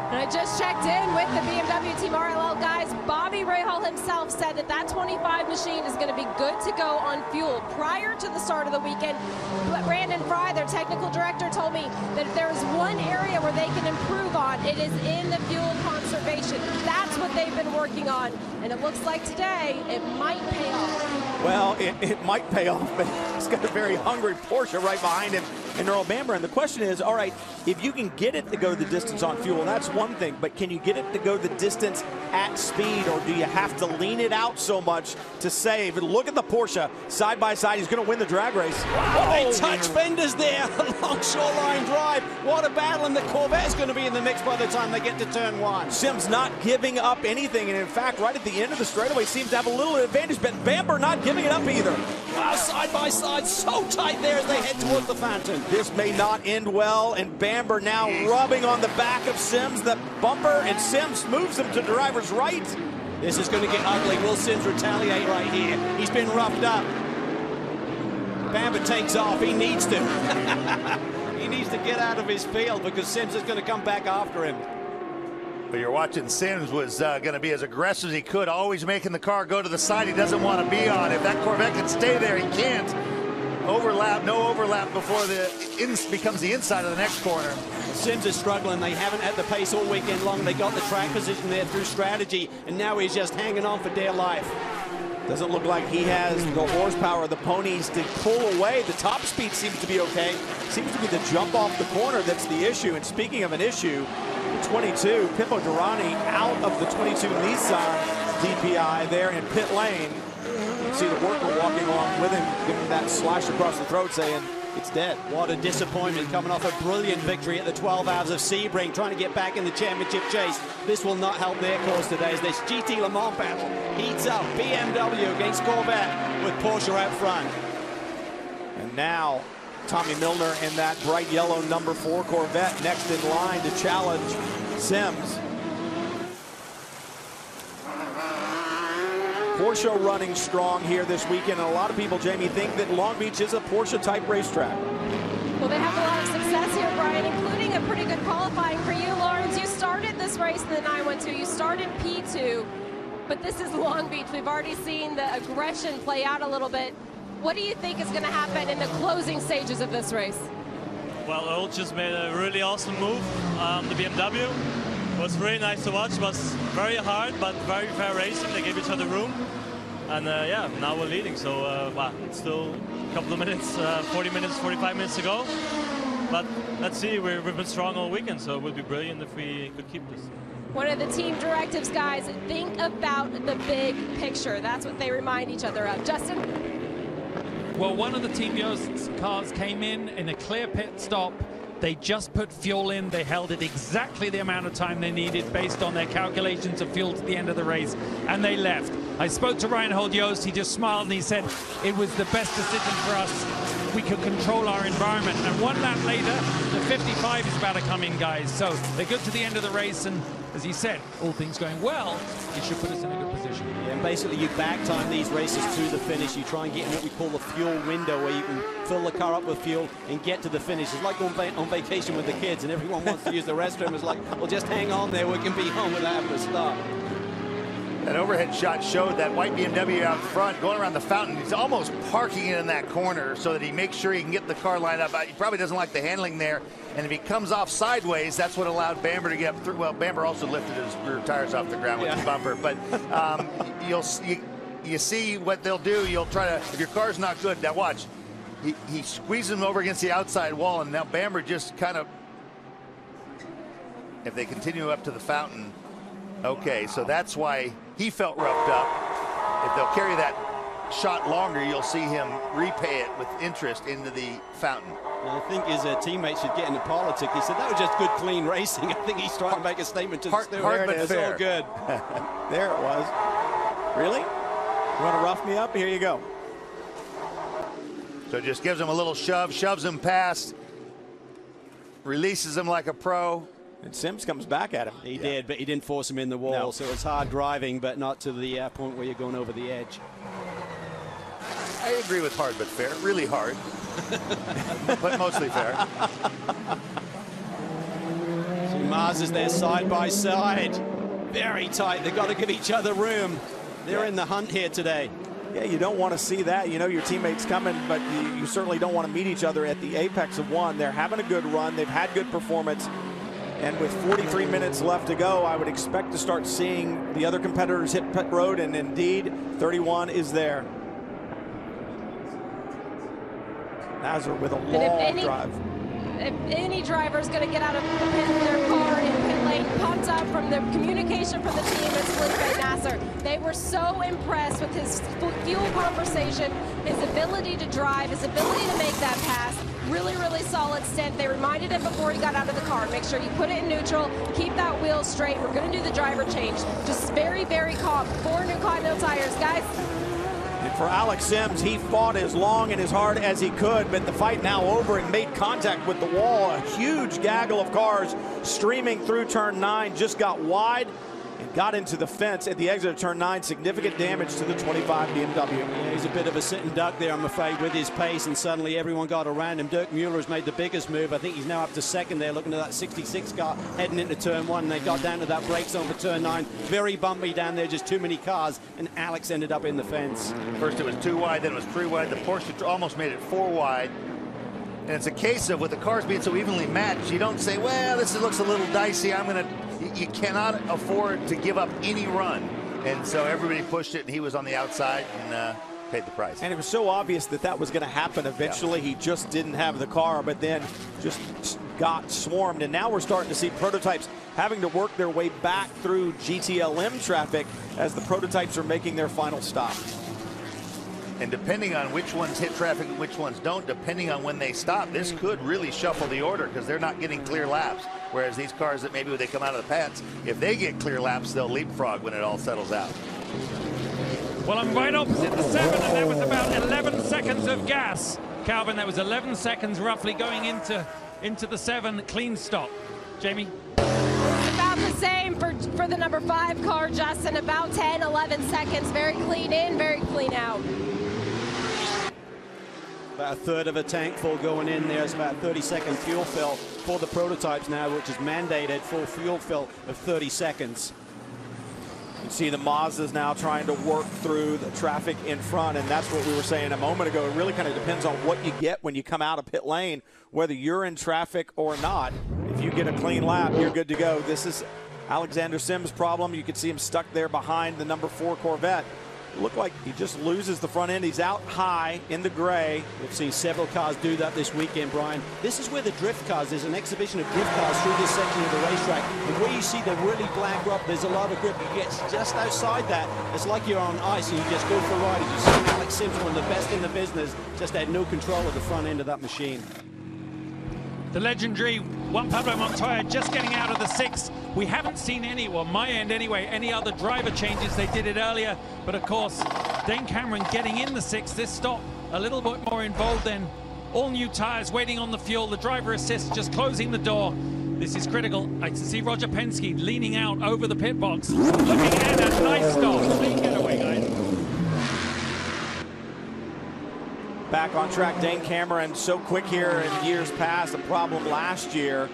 And I just checked in with the BMW Team RLL guys. Bobby Rahal himself said that 25 machine is going to be good to go on fuel prior to the start of the weekend. But Brandon Fry, their technical director, told me that if there is one area where they can improve on, it is in the fuel conservation. That's what they've been working on. And it looks like today it might pay off. Well, it might pay off, but he's got a very hungry Porsche right behind him in Earl Bamber. And the question is, all right, if you can get it to go the distance on fuel, that's one thing, but can you get it to go the distance at speed, or do you have to lean it out so much to save? And look at the Porsche side by side. He's going to win the drag race. Wow, they touch fenders there along Shoreline Drive. What a battle, and the Corvette's going to be in the mix by the time they get to turn 1. Sims not giving up anything, and in fact, right at the end of the straightaway, seems to have a little advantage, but Bamber not giving it up either. Wow, side by side, so tight there as they head towards the fountain. This may not end well, and Bamber now rubbing on the back of Sims, the bumper, and Sims moves him to driver's right. This is going to get ugly. Will Sims retaliate right here? He's been roughed up. Bamber takes off. He needs to. He needs to get out of his field because Sims is going to come back after him. But you're watching Sims was going to be as aggressive as he could, always making the car go to the side he doesn't want to be on. If that Corvette can stay there, he can't. Overlap, no overlap before becomes the inside of the next corner. Sims is struggling. They haven't had the pace all weekend long. They got the track position there through strategy, and now he's just hanging on for dear life. Doesn't look like he has the horsepower, the ponies to pull away. The top speed seems to be okay. Seems to be the jump off the corner that's the issue. And speaking of an issue, the 22, Pippo Durrani out of the 22 Nissan DPI there in pit lane. You see the worker walking along with him, giving that slash across the throat, saying it's dead. What a disappointment, coming off a brilliant victory at the 12 Hours of Sebring, trying to get back in the championship chase. This will not help their cause today as this GT Le Mans battle heats up. BMW against Corvette with Porsche out front. And now Tommy Milner in that bright yellow number 4 Corvette next in line to challenge Sims. Porsche running strong here this weekend, and a lot of people, Jamie, think that Long Beach is a Porsche-type racetrack. Well, they have a lot of success here, Brian, including a pretty good qualifying for you, Lawrence. You started this race in the 912. You started P2, but this is Long Beach. We've already seen the aggression play out a little bit. What do you think is going to happen in the closing stages of this race? Well, Earl just made a really awesome move. The BMW was really nice to watch. It was very hard, but very fair racing. They gave each other room. And yeah, now we're leading. So wow, it's still a couple of minutes, 40 minutes, 45 minutes to go. But let's see, we've been strong all weekend, so it would be brilliant if we could keep this. One of the team directives, guys, think about the big picture. That's what they remind each other of. Justin? Well, one of the Team Yost cars came in a clear pit stop. They just put fuel in. They held it exactly the amount of time they needed based on their calculations of fuel to the end of the race, and they left. I spoke to Reinhold Yost. He just smiled and he said it was the best decision for us. We could control our environment. And one lap later, the 55 is about to come in, guys. So they go to the end of the race, and as he said, all things going well, it should put us in a good position. Yeah, and basically you back time these races to the finish. You try and get in what we call the fuel window, where you can fill the car up with fuel and get to the finish. It's like going on vacation with the kids and everyone wants to use the restroom. It's like, well, just hang on there. We can be home without having to stop. That overhead shot showed that white BMW out front going around the fountain. He's almost parking it in that corner so that he makes sure he can get the car lined up. He probably doesn't like the handling there. And if he comes off sideways, that's what allowed Bamber to get up through. Well, Bamber also lifted his rear tires off the ground with his bumper. But you see what they'll do. You'll try to, if your car's not good, now watch. He squeezes him over against the outside wall, and now Bamber just kind of, if they continue up to the fountain, okay, so that's why he felt roughed up. If they'll carry that shot longer, you'll see him repay it with interest into the fountain. I think his teammates should get into politics. He said that was just good, clean racing. I think he's trying to make a statement to the steward. Hard but fair. All good. There it was. Really? You want to rough me up? Here you go. So just gives him a little shove, shoves him past, releases him like a pro. And Sims comes back at him. He did, but he didn't force him in the wall. No. So it's hard driving, but not to the point where you're going over the edge. I agree with hard but fair. Really hard, but mostly fair. So Mazda's there side by side. Very tight. They've got to give each other room. They're in the hunt here today. Yeah, you don't want to see that. You know your teammate's coming, but you certainly don't want to meet each other at the apex of one. They're having a good run. They've had good performance. And with 43 minutes left to go, I would expect to start seeing the other competitors hit pit road, and indeed, 31 is there. Nazar with a long drive. If any driver is going to get out of their car in pit lane, pumped up from the communication from the team, it's Felipe Nasser. They were so impressed with his fuel conversation, his ability to drive, his ability to make that pass. Really, really solid stint. They reminded him before he got out of the car, make sure you put it in neutral, keep that wheel straight. We're going to do the driver change. Just very, very calm. 4 new Continental tires, guys. And for Alex Sims, he fought as long and as hard as he could, but the fight now over and made contact with the wall. A huge gaggle of cars streaming through turn 9, just got wide and got into the fence at the exit of turn 9. Significant damage to the 25 BMW. Yeah, he's a bit of a sitting duck there, I'm afraid, with his pace, and suddenly everyone got around him. Dirk Mueller has made the biggest move. I think he's now up to second there, looking at that 66 car heading into turn 1. They got down to that brake zone for turn 9. Very bumpy down there, just too many cars, and Alex ended up in the fence. First it was 2 wide, then it was 3 wide. The Porsche almost made it 4 wide. And it's a case of, with the cars being so evenly matched, you don't say, well, this looks a little dicey. You cannot afford to give up any run. And so everybody pushed it, and he was on the outside and paid the price. And it was so obvious that that was going to happen eventually. Yeah. He just didn't have the car, but then just got swarmed. And now we're starting to see prototypes having to work their way back through GTLM traffic as the prototypes are making their final stop. And depending on which ones hit traffic and which ones don't, depending on when they stop, this could really shuffle the order because they're not getting clear laps. Whereas these cars that maybe when they come out of the pads, if they get clear laps, they'll leapfrog when it all settles out. Well, I'm right opposite the 7, and that was about 11 seconds of gas. Calvin, that was 11 seconds roughly going into the 7 clean stop. Jamie? About the same for the number 5 car, Justin. About 10, 11 seconds. Very clean in, very clean out. About a third of a tank full going in there. It's about 30-second fuel fill for the prototypes now, which is mandated full fuel fill of 30 seconds. You see the Mazdas now trying to work through the traffic in front, and that's what we were saying a moment ago. It really kind of depends on what you get when you come out of pit lane, whether you're in traffic or not. If you get a clean lap, you're good to go. This is Alexander Sims' problem. You can see him stuck there behind the number 4 Corvette. It looked like he just loses the front end. He's out high in the gray. We've seen several cars do that this weekend, Brian. This is where the drift cars, there's an exhibition of drift cars through this section of the racetrack. And where you see the really black rock, there's a lot of grip. You get just outside that, it's like you're on ice and you just go for a ride. You see Alex Sims, one of the best in the business, just had no control of the front end of that machine. The legendary Juan Pablo Montoya just getting out of the 6. We haven't seen any, well, my end anyway, any other driver changes. They did it earlier, but of course, Dane Cameron getting in the 6. This stop a little bit more involved then. All new tires waiting on the fuel. The driver assist just closing the door. This is critical. I can see Roger Penske leaning out over the pit box, looking at a nice stop. Clean getaway, guys. Back on track, Dane Cameron, so quick here in years past. A problem last year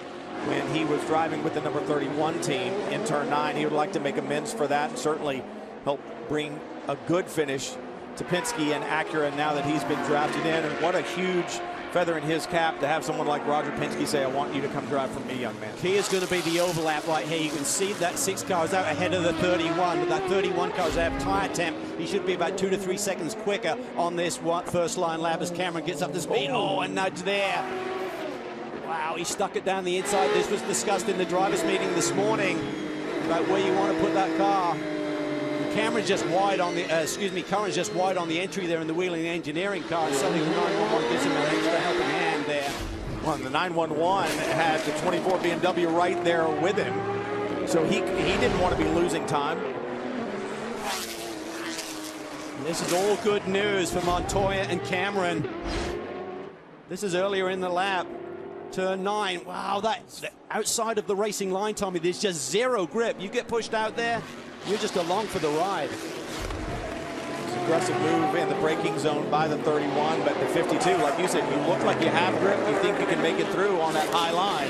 when he was driving with the number 31 team in turn 9. He would like to make amends for that and certainly help bring a good finish to Penske and Acura now that he's been drafted in. And what a huge feather in his cap to have someone like Roger Penske say, I want you to come drive for me, young man. Key is going to be the overlap right here. You can see that 6 car is out ahead of the 31, but that 31 car is out of tire temp. He should be about 2 to 3 seconds quicker on this first line lap as Cameron gets up to speed. Oh, a nudge there. Wow, he stuck it down the inside. This was discussed in the drivers' meeting this morning about where you want to put that car. Cameron's just wide on the, Curran's just wide on the entry there in the wheeling engineering car, and suddenly the 911 gives him an extra helping hand there. Well, the 911 had the 24 BMW right there with him, so he didn't want to be losing time. And this is all good news for Montoya and Cameron. This is earlier in the lap. Turn 9. Wow, that's outside of the racing line, Tommy. There's just zero grip. You get pushed out there, you're just along for the ride. It's an aggressive move in the braking zone by the 31, but the 52, like you said, you look like you have grip, you think you can make it through on that high line,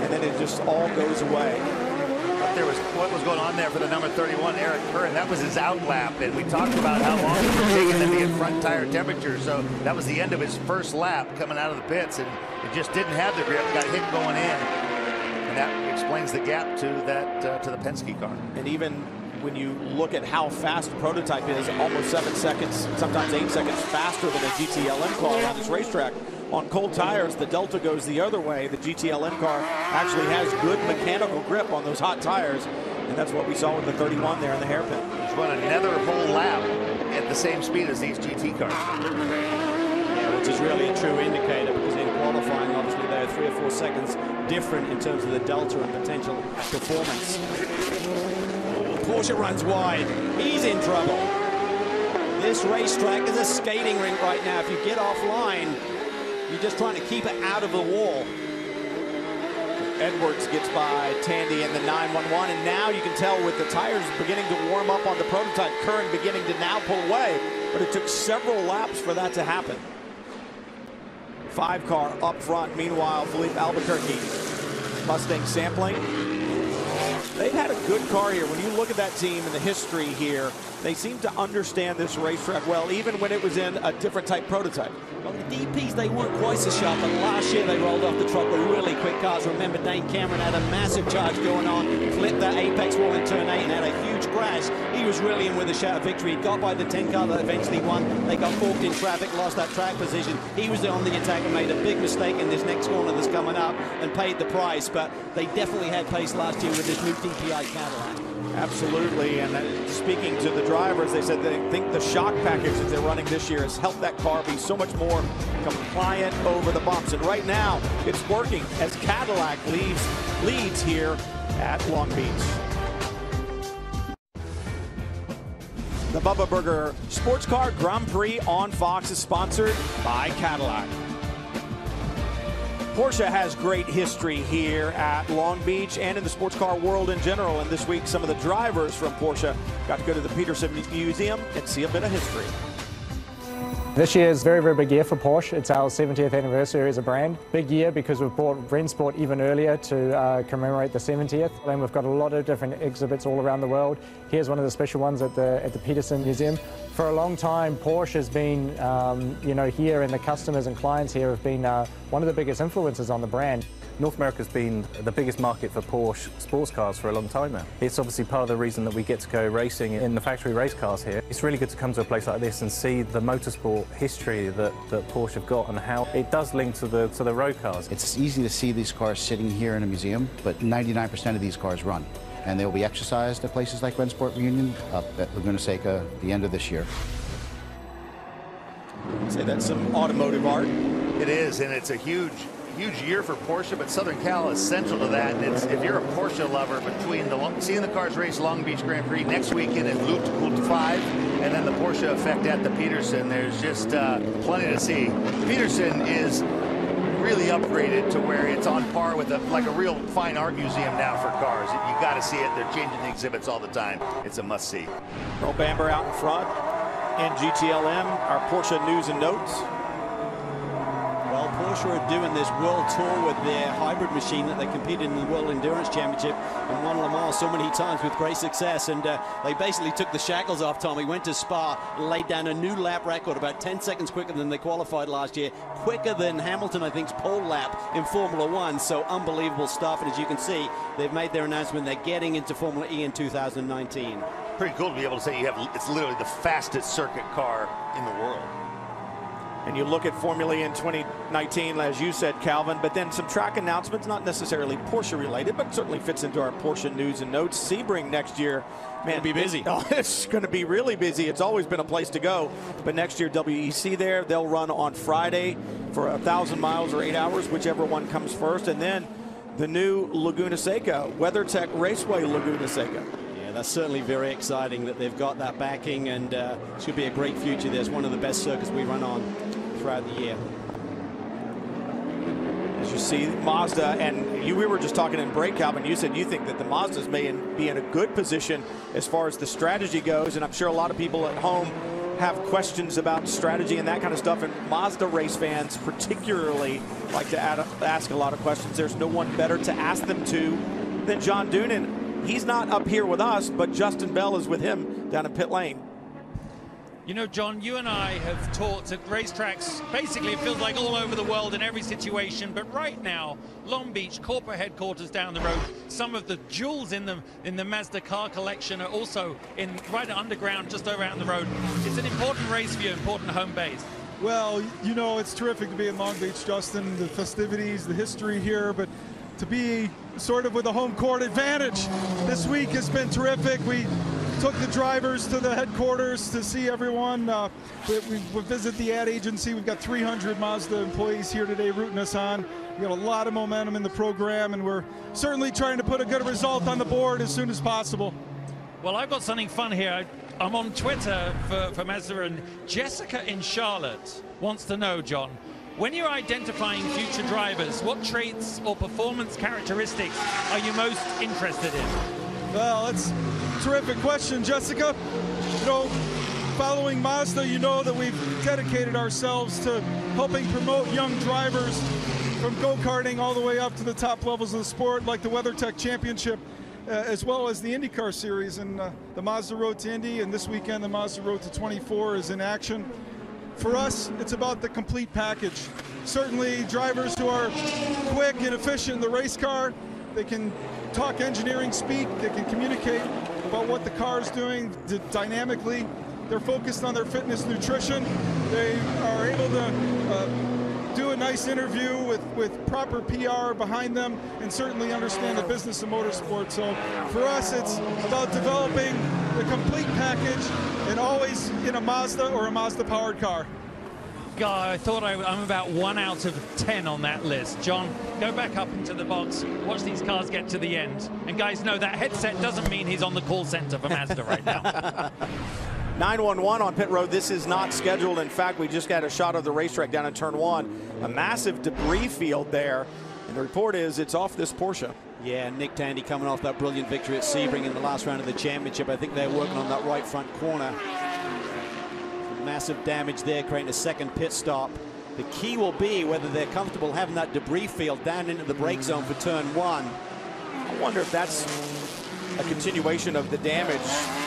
and then it just all goes away. There was what was going on there for the number 31, Eric Curran. That was his out lap, and we talked about how long it was taking him to get front tire temperature. So that was the end of his first lap coming out of the pits, and it just didn't have the grip. Got hit going in, and that explains the gap to that to the Penske car. And even when you look at how fast the prototype is, almost 7 seconds, sometimes 8 seconds faster than a GTLM car on this racetrack. On cold tires, the Delta goes the other way. The GTLM car actually has good mechanical grip on those hot tires, and that's what we saw with the 31 there in the hairpin. He's run another whole lap at the same speed as these GT cars. Yeah, which is really a true indicator, because in qualifying, obviously, they're 3 or 4 seconds different in terms of the Delta and potential performance. Porsche runs wide. He's in trouble. This racetrack is a skating rink right now. If you get offline, you're just trying to keep it out of the wall. Edwards gets by Tandy in the 911, and now you can tell with the tires beginning to warm up on the prototype, Curran beginning to now pull away, but it took several laps for that to happen. 5 car up front. Meanwhile, Felipe Albuquerque, Mustang sampling. They've had a good car here. When you look at that team and the history here, they seem to understand this racetrack well, even when it was in a different type prototype. Well, the DPs, they weren't quite so sharp, but last year they rolled off the truck with really quick cars. Remember, Dane Cameron had a massive charge going on, flipped that apex wall in turn 8 and had a huge crash. He was really in with a shout of victory. He got by the 10 car that eventually won. They got forked in traffic, lost that track position. He was on the attack and made a big mistake in this next corner that's coming up and paid the price, but they definitely had pace last year with this new DPI Cadillac. Absolutely, and speaking to the drivers, they said they think the shock package that they're running this year has helped that car be so much more compliant over the bumps. And right now, it's working as Cadillac leads here at Long Beach. The Bubba Burger Sports Car Grand Prix on Fox is sponsored by Cadillac. Porsche has great history here at Long Beach and in the sports car world in general. And this week, some of the drivers from Porsche got to go to the Peterson Museum and see a bit of history. This year is a very, very big year for Porsche. It's our 70th anniversary as a brand. Big year because we've brought Rennsport even earlier to commemorate the 70th. And we've got a lot of different exhibits all around the world. Here's one of the special ones at the Peterson Museum. For a long time, Porsche has been, here, and the customers and clients here have been one of the biggest influences on the brand. North America's been the biggest market for Porsche sports cars for a long time now. It's obviously part of the reason that we get to go racing in the factory race cars here. It's really good to come to a place like this and see the motorsport history that Porsche have got and how it does link to the road cars. It's easy to see these cars sitting here in a museum, but 99% of these cars run. And they'll be exercised at places like Rennsport Reunion up at Laguna Seca at the end of this year. Say that's some automotive art. It is, and it's a huge year for Porsche, but Southern Cal is central to that. And if you're a Porsche lover, between seeing the cars race Long Beach Grand Prix next weekend in Loop 5, and then the Porsche effect at the Peterson, there's just plenty to see. Peterson is really upgraded to where it's on par with like a real fine art museum now for cars. You got to see it. They're changing the exhibits all the time. It's a must-see. Earl Bamber out in front, and GTLM, our Porsche news and notes. Well, Porsche are doing this world tour with their hybrid machine that they competed in the World Endurance Championship and won Le Mans so many times with great success. And they basically took the shackles off, Tommy, went to Spa, laid down a new lap record, about 10 seconds quicker than they qualified last year, quicker than Hamilton, I think's pole lap in Formula One. So unbelievable stuff. And as you can see, they've made their announcement. They're getting into Formula E in 2019. Pretty cool to be able to say it's literally the fastest circuit car in the world. And you look at Formula E in 2019, as you said, Calvin, but then some track announcements, not necessarily Porsche related, but certainly fits into our Porsche news and notes. Sebring next year, man, be busy. It's going to be really busy. It's always been a place to go, but next year WEC there, they'll run on Friday for 1,000 miles or 8 hours, whichever one comes first, and then the new Laguna Seca, WeatherTech Raceway Laguna Seca. That's certainly very exciting that they've got that backing, and should be a great future. There's one of the best circuits we run on throughout the year. As you see, Mazda, and we were just talking in break, Calvin, you said you think that the Mazdas may be in a good position as far as the strategy goes, and I'm sure a lot of people at home have questions about strategy and that kind of stuff, and Mazda race fans particularly like to ask a lot of questions. There's no one better to ask them to than John Doonan. He's not up here with us, but Justin Bell is with him down in pit lane. You know, John, you and I have talked at racetracks, basically it feels like all over the world in every situation, but right now, Long Beach, corporate headquarters down the road, some of the jewels in the Mazda car collection are also right underground, just around the road. It's an important race for you, important home base. Well, you know, it's terrific to be in Long Beach, Justin, the festivities, the history here, but to be sort of with a home court advantage this week has been terrific. We took the drivers to the headquarters to see everyone. We visit the ad agency. We've got 300 Mazda employees here today rooting us on. We got a lot of momentum in the program, and we're certainly trying to put a good result on the board as soon as possible. Well, I've got something fun here. I'm on Twitter for Mazda, and Jessica in Charlotte wants to know, John, when you're identifying future drivers, what traits or performance characteristics are you most interested in? Well, that's a terrific question, Jessica. You know, following Mazda, you know that we've dedicated ourselves to helping promote young drivers from go-karting all the way up to the top levels of the sport, like the WeatherTech Championship, as well as the IndyCar Series. And the Mazda Road to Indy, and this weekend the Mazda Road to 24 is in action. For us, it's about the complete package. Certainly drivers who are quick and efficient in the race car, they can talk engineering speak, they can communicate about what the car is doing dynamically. They're focused on their fitness, nutrition. They are able to do a nice interview with proper PR behind them and certainly understand the business of motorsport. So for us, it's about developing the complete package and always in a Mazda or a Mazda-powered car. God, I thought I'm about 1 out of 10 on that list. John, go back up into the box, watch these cars get to the end. And guys, know that headset doesn't mean he's on the call center for Mazda right now. 911 on pit road. This is not scheduled. In fact, we just got a shot of the racetrack down in turn 1. A massive debris field there. And the report is it's off this Porsche. Yeah, Nick Tandy coming off that brilliant victory at Sebring in the last round of the championship. I think they're working on that right front corner. massive damage there, creating a second pit stop. The key will be whether they're comfortable having that debris field down into the brake zone for turn 1. I wonder if that's a continuation of the damage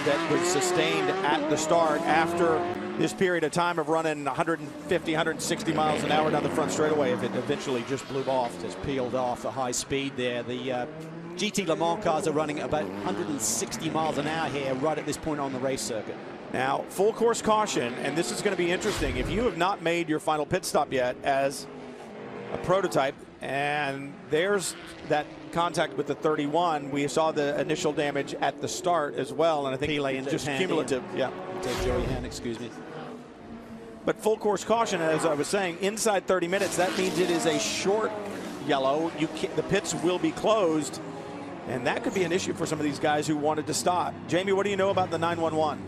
that was sustained at the start after this period of time of running 150, 160 miles an hour down the front straightaway. If it eventually just blew off. Just peeled off the high speed there. The GT Le Mans cars are running about 160 miles an hour here right at this point on the race circuit. Now, full course caution, and this is going to be interesting. If you have not made your final pit stop yet as a prototype, and there's that contact with the 31, we saw the initial damage at the start as well, and I think just cumulative. Yeah. Joey Hand, excuse me. But full course caution, as I was saying, inside 30 minutes, that means it is a short yellow. The pits will be closed, and that could be an issue for some of these guys who wanted to stop. Jamie, what do you know about the 911?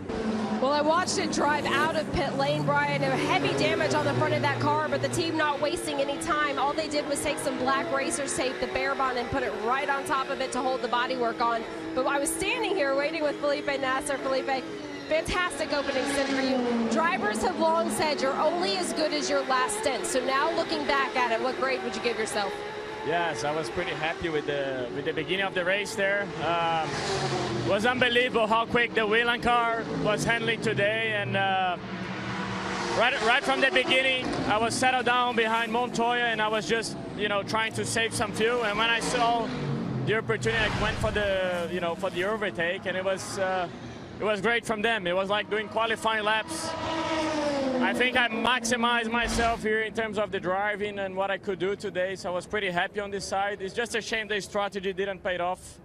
Well, I watched it drive out of pit lane, Brian. Heavy damage on the front of that car, but the team not wasting any time. All they did was take some black racer's tape, the bare bond, and put it right on top of it to hold the bodywork on. But I was standing here waiting with Felipe Nasser. Felipe, fantastic opening stint for you. Drivers have long said you're only as good as your last stint. So now looking back at it, what grade would you give yourself? Yes, I was pretty happy with the beginning of the race there. It was unbelievable how quick the Whelen car was handling today, and right from the beginning, I was settled down behind Montoya, and I was just trying to save some fuel. And when I saw the opportunity, I went for the for the overtake, and it was great from them. It was like doing qualifying laps. I think I maximized myself here in terms of the driving and what I could do today, so I was pretty happy on this side. It's just a shame the strategy didn't pay off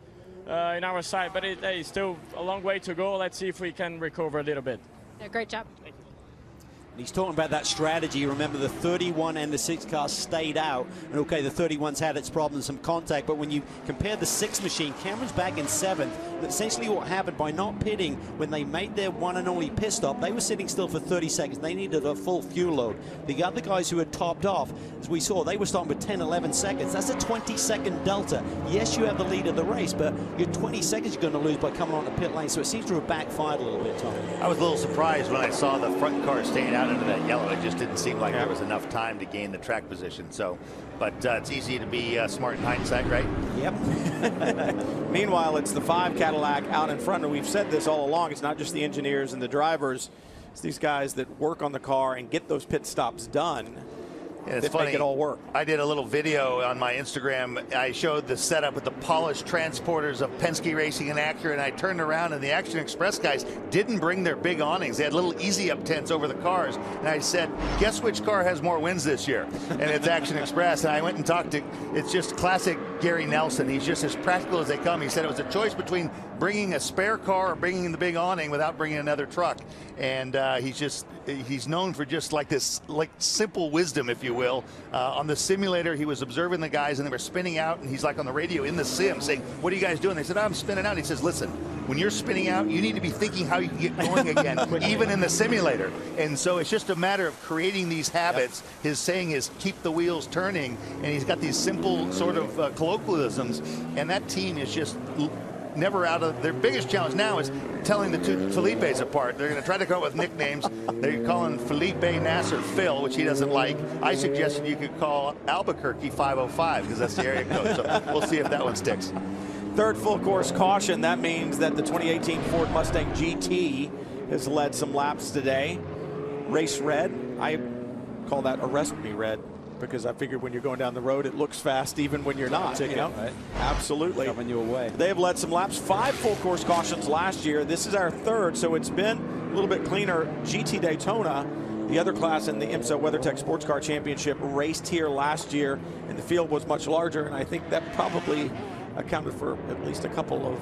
in our side, but it's still a long way to go. Let's see if we can recover a little bit. Yeah, great job. He's talking about that strategy. Remember, the 31 and the 6 cars stayed out. And okay, the 31's had its problems, some contact, but when you compare the 6 machine, Cameron's back in 7th. Essentially what happened by not pitting when they made their one and only pit stop, they were sitting still for 30 seconds. They needed a full fuel load. The other guys who had topped off, as we saw, they were starting with 10, 11 seconds. That's a 20-second delta. Yes, you have the lead of the race, but your 20 seconds you're going to lose by coming on the pit lane. So it seems to have backfired a little bit, Tom. I was a little surprised when I saw the front car staying out into that yellow. It just didn't seem like there was enough time to gain the track position. So, but it's easy to be smart in hindsight, right? Yep. Meanwhile, it's the 5 Cadillac out in front, and we've said this all along. It's not just the engineers and the drivers. It's these guys that work on the car and get those pit stops done. And it's funny, make it all work. I did a little video on my Instagram. I showed the setup with the polished transporters of Penske Racing and Acura, and I turned around and the Action Express guys didn't bring their big awnings. They had little easy up tents over the cars. And I said, guess which car has more wins this year? And it's Action Express. And I went and talked to, it's just classic Gary Nelson. He's just as practical as they come. He said it was a choice between bringing a spare car or bringing the big awning without bringing another truck. And he's known for just like this, like simple wisdom, if you will. On the simulator, he was observing the guys and they were spinning out, and he's like on the radio in the sim saying, what are you guys doing? They said, I'm spinning out. And he says, listen, when you're spinning out, you need to be thinking how you can get going again, even in the simulator. And so it's just a matter of creating these habits. Yep. His saying is keep the wheels turning, and he's got these simple sort of colloquialisms, and that team is just never out of their biggest challenge now is telling the two Felipes apart. They're going to try to come up with nicknames. They're calling Felipe Nasser Phil, which he doesn't like. I suggested you could call Albuquerque 505 because that's the area code. So we'll see if that one sticks. Third full course caution. That means that the 2018 Ford Mustang GT has led some laps today. Race red. I call that arrest me red, because I figured when you're going down the road, it looks fast even when you're not. Ticket, you know? Right? Absolutely. Coming you away. They have led some laps, 5 full course cautions last year. This is our 3rd, so it's been a little bit cleaner. GT Daytona, the other class in the IMSA WeatherTech Sports Car Championship, raced here last year, and the field was much larger, and I think that probably accounted for at least a couple of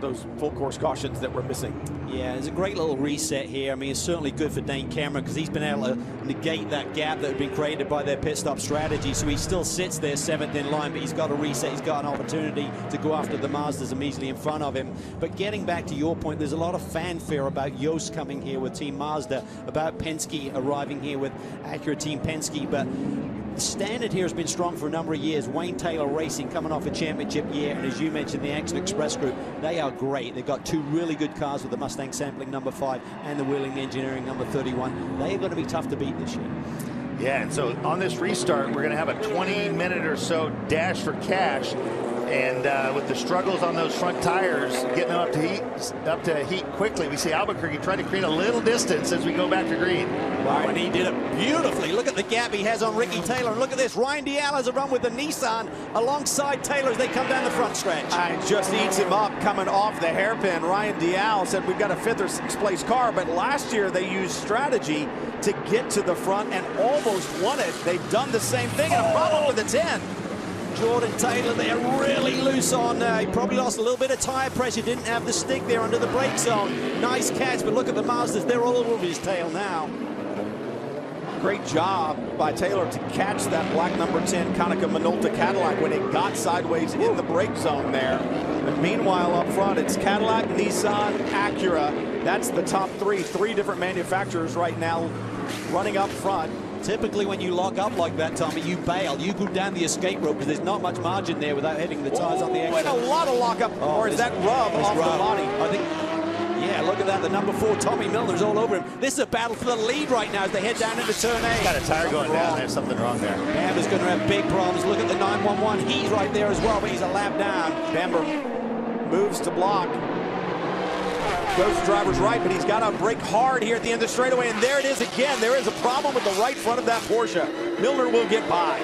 those full course cautions that were missing. Yeah, it's a great little reset here. I mean, it's certainly good for Dane Cameron because he's been able to negate that gap that had been created by their pit stop strategy. So he still sits there 7th in line, but he's got a reset. He's got an opportunity to go after the Mazdas immediately in front of him. But getting back to your point, there's a lot of fanfare about Yost coming here with Team Mazda, about Penske arriving here with Acura Team Penske, but the standard here has been strong for a number of years. Wayne Taylor Racing coming off a championship year, and as you mentioned, the Action Express Group, they are are great. They've got two really good cars with the Mustang sampling number 5 and the Wheeling Engineering number 31. They are going to be tough to beat this year. Yeah, and so on this restart, we're going to have a 20-minute or so dash for cash. And with the struggles on those front tires, getting them up to heat quickly, we see Albuquerque trying to create a little distance as we go back to green. Wow, and he did it beautifully. Look at the gap he has on Ricky Taylor. And look at this. Ryan Dial has a run with the Nissan alongside Taylor as they come down the front stretch. And just eats him up coming off the hairpin. Ryan Dial said we've got a 5th or 6th place car, but last year they used strategy to get to the front and almost won it. They've done the same thing, and a problem with the 10. Jordan Taylor there really loose on, he probably lost a little bit of tire pressure, didn't have the stick there under the brake zone. Nice catch, but look at the Mazdas, they're all over his tail now. Great job by Taylor to catch that black number 10 Konica Minolta Cadillac when it got sideways in the brake zone there. But meanwhile up front, it's Cadillac, Nissan, Acura. That's the top three different manufacturers right now running up front. Typically when you lock up like that, Tommy, you bail. You go down the escape rope because there's not much margin there without hitting the tires on the exit. And a lot of lockup, or is that rub off the body? I think, yeah, look at that. The number 4, Tommy Milner's all over him. This is a battle for the lead right now as they head down into turn 8. Got a tire going down. There's something wrong there. Bamber's going to have big problems. Look at the 911. He's right there as well, but he's a lap down. Bamber moves to block. Goes to driver's right, but he's got to brake hard here at the end of the straightaway, and there it is again. There is a problem with the right front of that Porsche. Milner will get by.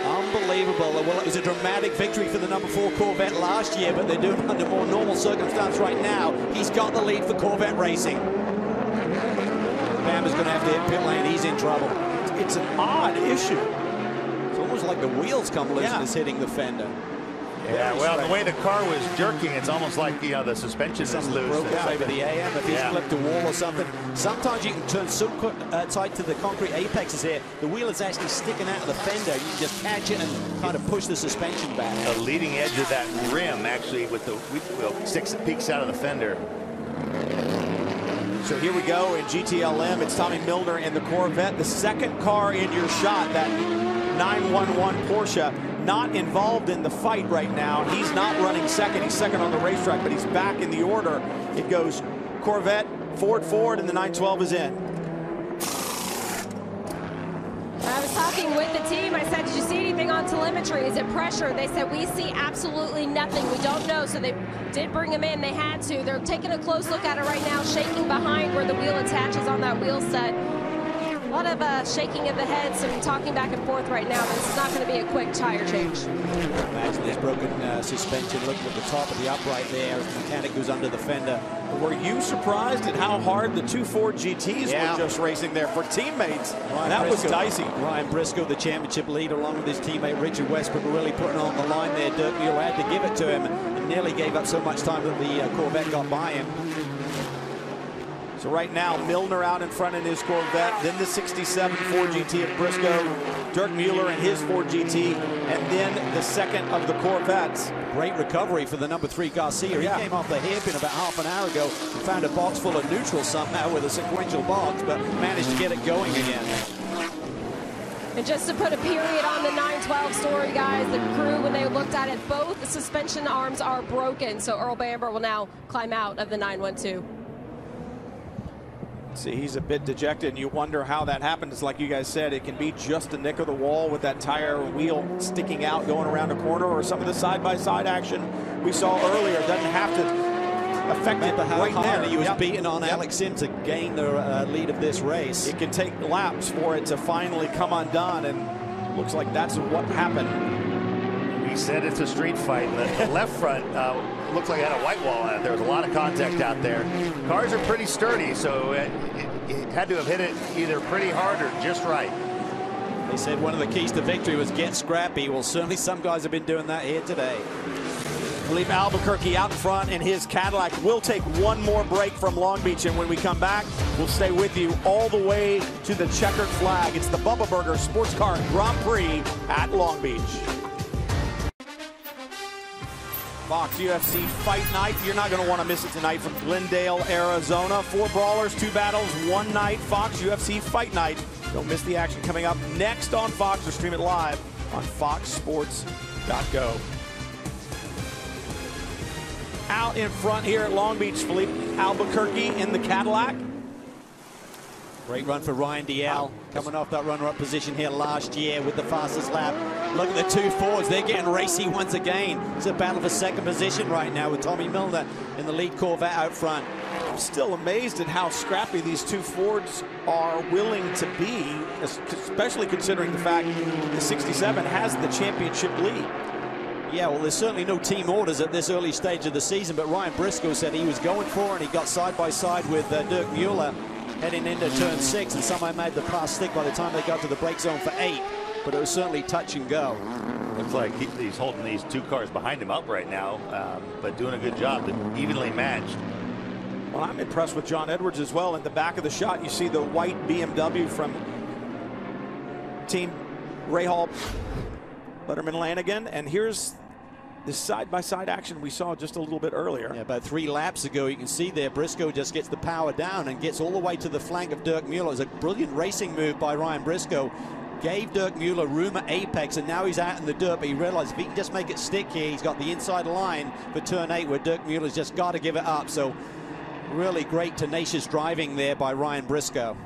Unbelievable. Well, it was a dramatic victory for the number 4 Corvette last year, but they're doing it under more normal circumstance right now. He's got the lead for Corvette Racing. Bamber's going to have to hit pit lane. He's in trouble. It's an odd issue. It's almost like the wheels come loose and it's hitting the fender. Yeah, well, the way the car was jerking, it's almost like, you know, the suspension is loose. Broke out over the AM. If he's flipped a wall or something. Sometimes you can turn so tight to the concrete apexes here, the wheel is actually sticking out of the fender. You can just catch it and kind of push the suspension back. The leading edge of that rim, actually, with the wheel peeks out of the fender. So here we go in GTLM. It's Tommy Milner in the Corvette. The second car in your shot, that 911 Porsche. Not involved in the fight right now. He's not running second. He's second on the racetrack, but he's back in the order. It goes Corvette, Ford, and the 912 is in. I was talking with the team. I said, did you see anything on telemetry? Is it pressure? They said, we see absolutely nothing. We don't know. So they did bring him in. They had to. They're taking a close look at it right now, shaking behind where the wheel attaches on that wheel set. A lot of shaking of the head, some talking back and forth right now, but this is not going to be a quick tire change. Imagine this broken suspension. Looking at the top of the upright there as the mechanic goes under the fender. Were you surprised at how hard the 2 Ford GTs were just racing there for teammates? That was dicey. Ryan Briscoe, the championship lead, along with his teammate Richard Westbrook, really putting on the line there. Dirk Mueller had to give it to him and nearly gave up so much time that the Corvette got by him. So right now, Milner out in front in his Corvette, then the 67 Ford GT of Briscoe, Dirk Mueller and his Ford GT, and then the second of the Corvettes. Great recovery for the number 3 Garcia. He came off the hairpin about half an hour ago and found a box full of neutral somehow with a sequential box, but managed to get it going again. And just to put a period on the 912 story, guys, the crew, when they looked at it, both the suspension arms are broken. So Earl Bamber will now climb out of the 912. See, he's a bit dejected, and you wonder how that happens. Like you guys said, it can be just a nick of the wall with that tire wheel sticking out going around a corner, or some of the side-by-side action we saw earlier. It doesn't have to affect it right there. He was beating on Alex Sim to gain the lead of this race. It can take laps for it to finally come undone, and looks like that's what happened. We said it's a street fight. The left front looked like it had a white wall on it. There was a lot of contact out there. Cars are pretty sturdy, so it had to have hit it either pretty hard or just right. They said one of the keys to victory was get scrappy. Well, certainly some guys have been doing that here today. Philippe Albuquerque out in front in his Cadillac. We'll take one more break from Long Beach, and when we come back, we'll stay with you all the way to the checkered flag. It's the Bubba Burger Sports Car Grand Prix at Long Beach. Fox UFC Fight Night. You're not going to want to miss it tonight from Glendale, Arizona. 4 brawlers, 2 battles, 1 night. Fox UFC Fight Night. Don't miss the action coming up next on Fox, or stream it live on foxsports.go. out in front here at Long Beach, Philippe Albuquerque in the Cadillac. Great run for Ryan Diel, coming off that runner-up position here last year with the fastest lap. Look at the two Fords, they're getting racy once again. It's a battle for second position right now with Tommy Milner in the lead Corvette out front. I'm still amazed at how scrappy these two Fords are willing to be, especially considering the fact the 67 has the championship lead. Yeah, well, there's certainly no team orders at this early stage of the season, but Ryan Briscoe said he was going for it, and he got side by side with Dirk Mueller heading into turn 6, and somehow made the pass stick by the time they got to the brake zone for 8, but it was certainly touch and go. Looks like he's holding these two cars behind him up right now, but doing a good job, evenly matched. Well, I'm impressed with John Edwards as well. In the back of the shot, you see the white BMW from Team Rahal Letterman Lanigan, and here's the side-by-side action we saw just a little bit earlier. Yeah, about 3 laps ago, you can see there Briscoe just gets the power down and gets all the way to the flank of Dirk Mueller. It's a brilliant racing move by Ryan Briscoe. Gave Dirk Mueller room at apex, and now he's out in the dirt, but he realized if he can just make it stick here, he's got the inside line for turn 8 where Dirk Mueller's just got to give it up. So really great tenacious driving there by Ryan Briscoe.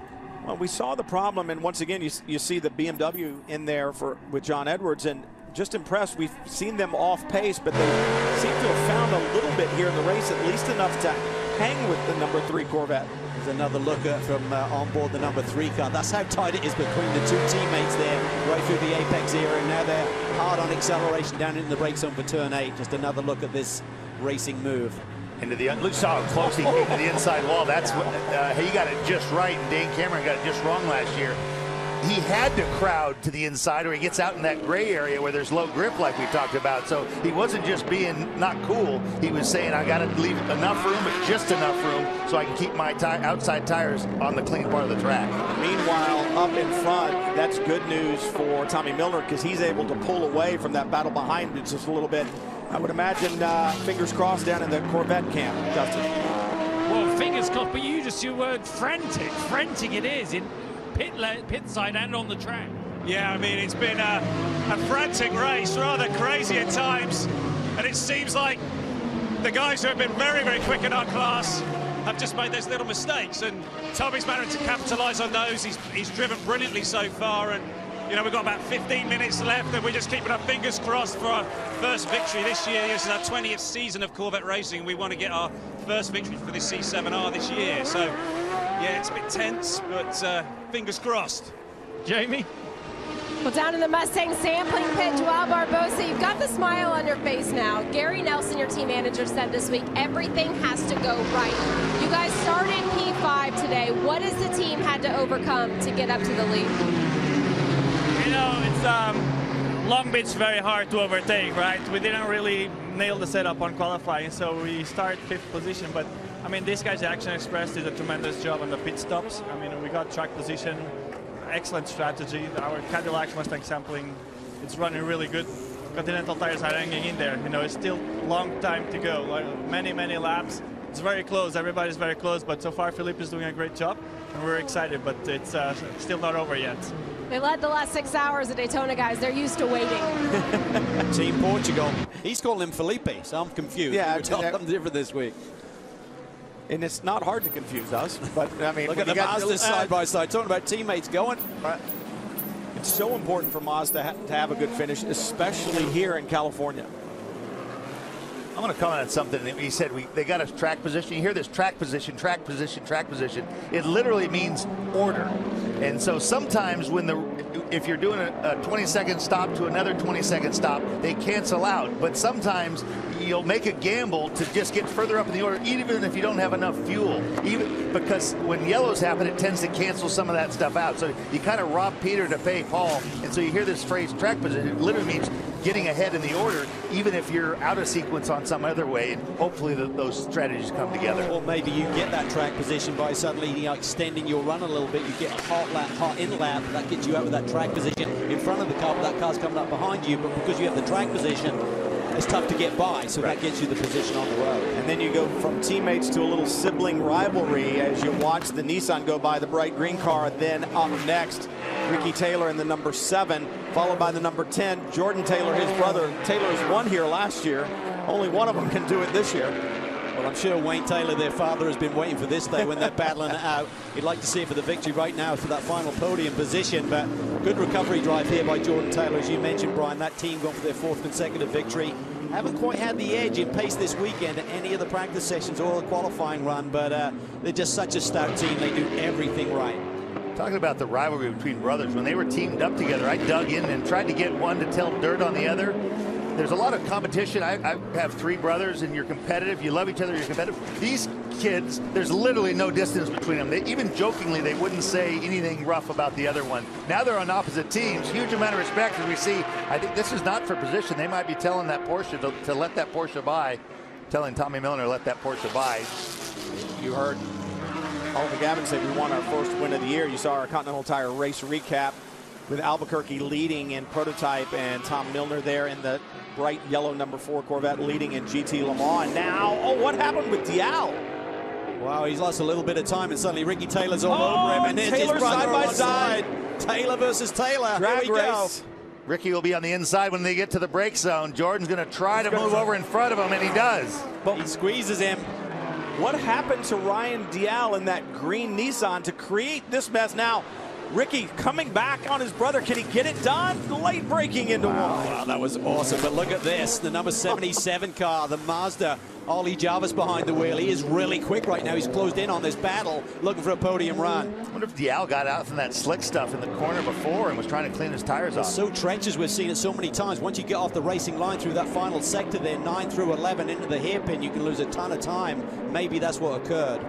Well, we saw the problem, and once again you see the BMW in there with John Edwards, and just impressed. We've seen them off pace, but they seem to have found a little bit here in the race, at least enough to hang with the number 3 Corvette. There's another look from on board the number 3 car. That's how tight it is between the two teammates there, right through the apex area, and now they're hard on acceleration down in the brake zone for turn 8. Just another look at this racing move. Into the, look how close he came to the inside wall. That's what he got it just right, and Dane Cameron got it just wrong last year. He had to crowd to the inside, or he gets out in that gray area where there's low grip like we talked about. So he wasn't just being not cool. He was saying, I got to leave enough room, but just enough room so I can keep my outside tires on the clean part of the track. Meanwhile, up in front, that's good news for Tommy Milner because he's able to pull away from that battle behind it just a little bit. I would imagine fingers crossed down in the Corvette camp, Dustin. Well, fingers crossed, but you just your word frantic. Frantic it is in pit side and on the track. Yeah, I mean, it's been a frantic race, rather crazy at times, and it seems like the guys who have been very, very quick in our class have just made those little mistakes, and Tommy's managed to capitalize on those. He's driven brilliantly so far, and you know, we've got about 15 minutes left, and we're just keeping our fingers crossed for our first victory this year. This is our 20th season of Corvette racing. We want to get our first victory for this C7R this year. So, yeah, it's a bit tense, but fingers crossed. Jamie? Well, down in the Mustang sampling pit, Joao Barbosa, you've got the smile on your face now. Gary Nelson, your team manager, said this week, everything has to go right. You guys started P5 today. What has the team had to overcome to get up to the lead? You know, it's Long Beach very hard to overtake, right? We didn't really nail the setup on qualifying, so we start 5th position. But I mean, these guys at Action Express did a tremendous job on the pit stops. I mean, we got track position, excellent strategy. Our Cadillac Mustang sampling, it's running really good. Continental tires are hanging in there. You know, it's still a long time to go, like many laps. It's very close. Everybody's very close, but so far Philippe is doing a great job, and we're excited. But it's still not over yet. They led the last 6 hours at Daytona, guys. They're used to waiting. Team Portugal. He's calling him Felipe, so I'm confused. Yeah, something different this week. And it's not hard to confuse us, but I mean, look at the Mazda side by side. Talking about teammates going. It's so important for Mazda to have a good finish, especially here in California. I'm going to comment on something that he said. They got us track position. You hear this track position, track position, track position. It literally means order. And so sometimes if you're doing a 20-second stop to another 20-second stop, they cancel out. But sometimes you'll make a gamble to just get further up in the order, even if you don't have enough fuel. Even because when yellows happen, it tends to cancel some of that stuff out. So you kind of rob Peter to pay Paul. And so you hear this phrase track position. It literally means getting ahead in the order, even if you're out of sequence on some other way, and hopefully those strategies come together. Or maybe you get that track position by suddenly extending your run a little bit. You get a hot in lap, that gets you out with that track position in front of the car, but that car's coming up behind you, but because you have the track position, it's tough to get by, so that gets you the position on the road. And then you go from teammates to a little sibling rivalry as you watch the Nissan go by the bright green car. Then up next, Ricky Taylor in the number 7, followed by the number 10, Jordan Taylor, his brother. Taylor's won here last year. Only one of them can do it this year. Well, I'm sure Wayne Taylor, their father, has been waiting for this day when they're battling it out. He'd like to see it for the victory right now for that final podium position, but good recovery drive here by Jordan Taylor. As you mentioned, Brian, that team gone for their 4th consecutive victory. Haven't quite had the edge in pace this weekend at any of the practice sessions or the qualifying run, but they're just such a stout team. They do everything right. Talking about the rivalry between brothers, when they were teamed up together, I dug in and tried to get one to tell dirt on the other. There's a lot of competition. I have 3 brothers, and you're competitive. You love each other, you're competitive. These kids, there's literally no distance between them. Even jokingly, they wouldn't say anything rough about the other one. Now they're on opposite teams. Huge amount of respect as we see. I think this is not for position. They might be telling that Porsche to let that Porsche by, telling Tommy Milner to let that Porsche by. You heard Oliver Gavin say we won our first win of the year. You saw our Continental Tire race recap with Albuquerque leading in prototype and Tom Milner there in the bright yellow number 4 Corvette leading in GT Le Mans. And now, oh, what happened with Dial? Wow, he's lost a little bit of time, and suddenly Ricky Taylor's all over him, and Taylor his brother side by on side. Taylor versus Taylor. Drag Here we race. go. Ricky will be on the inside when they get to the brake zone. Jordan's going to try to move over in front of him, and he does. But he squeezes him. What happened to Ryan Dial in that green Nissan to create this mess? Now, Ricky coming back on his brother. Can he get it done? Late braking into one. Wow, that was awesome. But look at this. The number 77 car, the Mazda. Ollie Jarvis behind the wheel. He is really quick right now. He's closed in on this battle, looking for a podium run. I wonder if Dial got out from that slick stuff in the corner before and was trying to clean his tires off. It's so treacherous. We've seen it so many times. Once you get off the racing line through that final sector there, 9 through 11 into the hairpin, you can lose a ton of time. Maybe that's what occurred.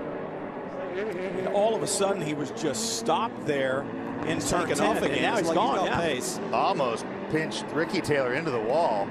And all of a sudden, he was just stopped there in turn 10, off again. and now he's gone. Pace. Almost pinched Ricky Taylor into the wall.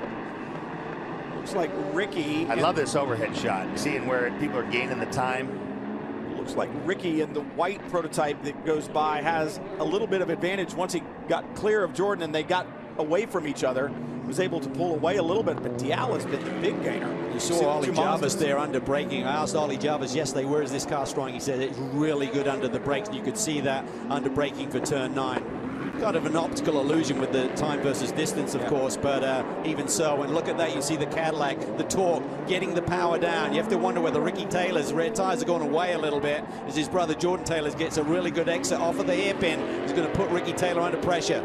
Looks like Ricky. I love this overhead shot, seeing where people are gaining the time. Looks like Ricky in the white prototype that goes by has a little bit of advantage once he got clear of Jordan and they got away from each other. Was able to pull away a little bit, but Dial has been the big gainer. You saw Ollie Jarvis there under braking. I asked Ollie Jarvis yesterday, where is this car strong? He said it's really good under the brakes. You could see that under braking for turn 9. Kind of an optical illusion with the time versus distance, of course, but even so. And look at that, you see the Cadillac, the torque, getting the power down. You have to wonder whether Ricky Taylor's rear tires are going away a little bit as his brother Jordan Taylor gets a really good exit off of the hairpin. He's going to put Ricky Taylor under pressure.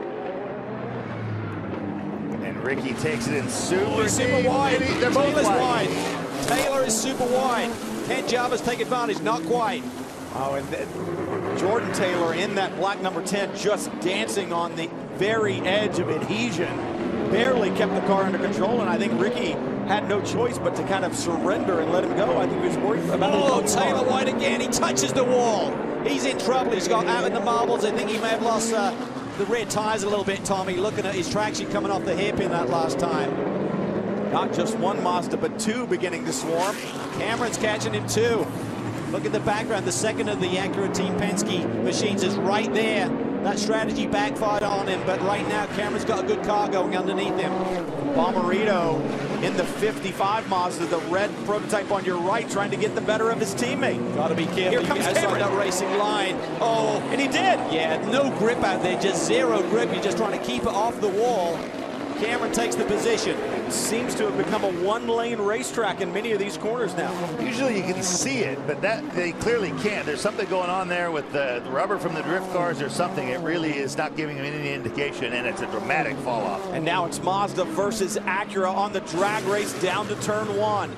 Ricky takes it in super wide. They're both wide. Taylor is super wide. Can Jarvis take advantage? Not quite. Oh, and Jordan Taylor in that black number 10 just dancing on the very edge of adhesion. Barely kept the car under control, and I think Ricky had no choice but to kind of surrender and let him go. I think he was worried about his Taylor wide again. He touches the wall. He's in trouble. He's got out in the marbles. I think he may have lost the rear tires a little bit, Tommy, looking at his traction coming off the hairpin that last time. Not just one Mazda, but 2 beginning to swarm. Cameron's catching him too. Look at the background. The second of the Acura Team Penske machines is right there. That strategy backfired on him, but right now Cameron's got a good car going underneath him. Bomarito in the 55 Mazda, the red prototype on your right, trying to get the better of his teammate. Got to be careful. Here comes outside that racing line. Oh, and he did. Yeah, no grip out there, just zero grip. You're just trying to keep it off the wall. Cameron takes the position. Seems to have become a one-lane racetrack in many of these corners now. Usually you can see it, but that they clearly can't. There's something going on there with the rubber from the drift cars or something. It really is not giving them any indication, and it's a dramatic fall off. And now it's Mazda versus Acura on the drag race down to turn 1.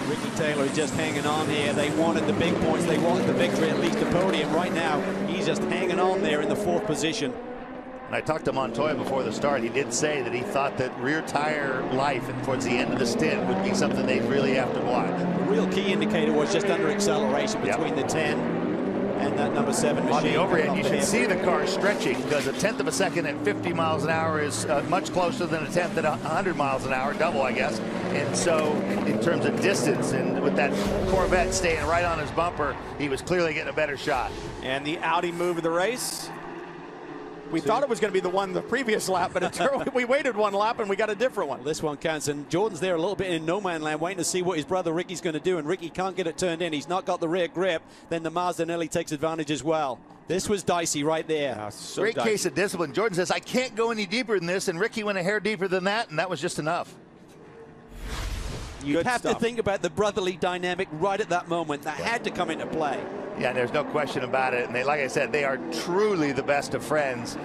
Ricky Taylor is just hanging on here. They wanted the big points. They wanted the victory, at least the podium. Right now, he's just hanging on there in the 4th position. And I talked to Montoya before the start. He did say that he thought that rear tire life and towards the end of the stint would be something they'd really have to watch. The real key indicator was just under acceleration between the 10 and that number 7 machine. On the overhead, you should see the car stretching, because 1/10 of a second at 50 miles an hour is much closer than 1/10 at 100 miles an hour, double, I guess. And so in terms of distance, and with that Corvette staying right on his bumper, he was clearly getting a better shot. And the Audi move of the race. We thought it was going to be the one the previous lap, but we waited one lap and we got a different one. This one counts, and Jordan's there a little bit in no man land, waiting to see what his brother Ricky's going to do, and Ricky can't get it turned in. He's not got the rear grip. Then the Mazda nearly takes advantage as well. This was dicey right there. Great case of discipline. Jordan says, I can't go any deeper than this, and Ricky went a hair deeper than that, and that was just enough. You'd Good have stuff. to think about the brotherly dynamic right at that moment. That had to come into play. Yeah, there's no question about it. And they, like I said, they are truly the best of friends.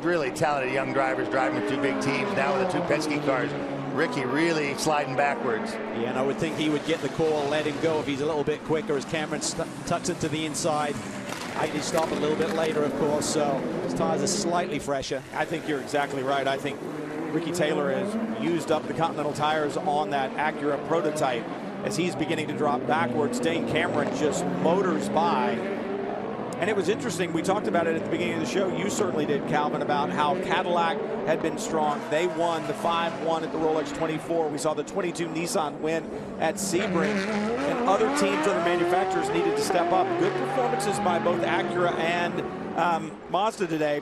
Really talented young drivers driving with two big teams. Now with the two Penske cars, Ricky really sliding backwards. Yeah, and I would think he would get the call, let him go if he's a little bit quicker as Cameron tucks into the inside. I can stop a little bit later, of course, so his tires are slightly fresher. I think you're exactly right. I think Ricky Taylor has used up the Continental tires on that Acura prototype. As he's beginning to drop backwards, Dane Cameron just motors by. And it was interesting, we talked about it at the beginning of the show, you certainly did, Calvin, about how Cadillac had been strong. They won the 5-1 at the Rolex 24. We saw the 22 Nissan win at Sebring. And other teams, other manufacturers needed to step up. Good performances by both Acura and Mazda today.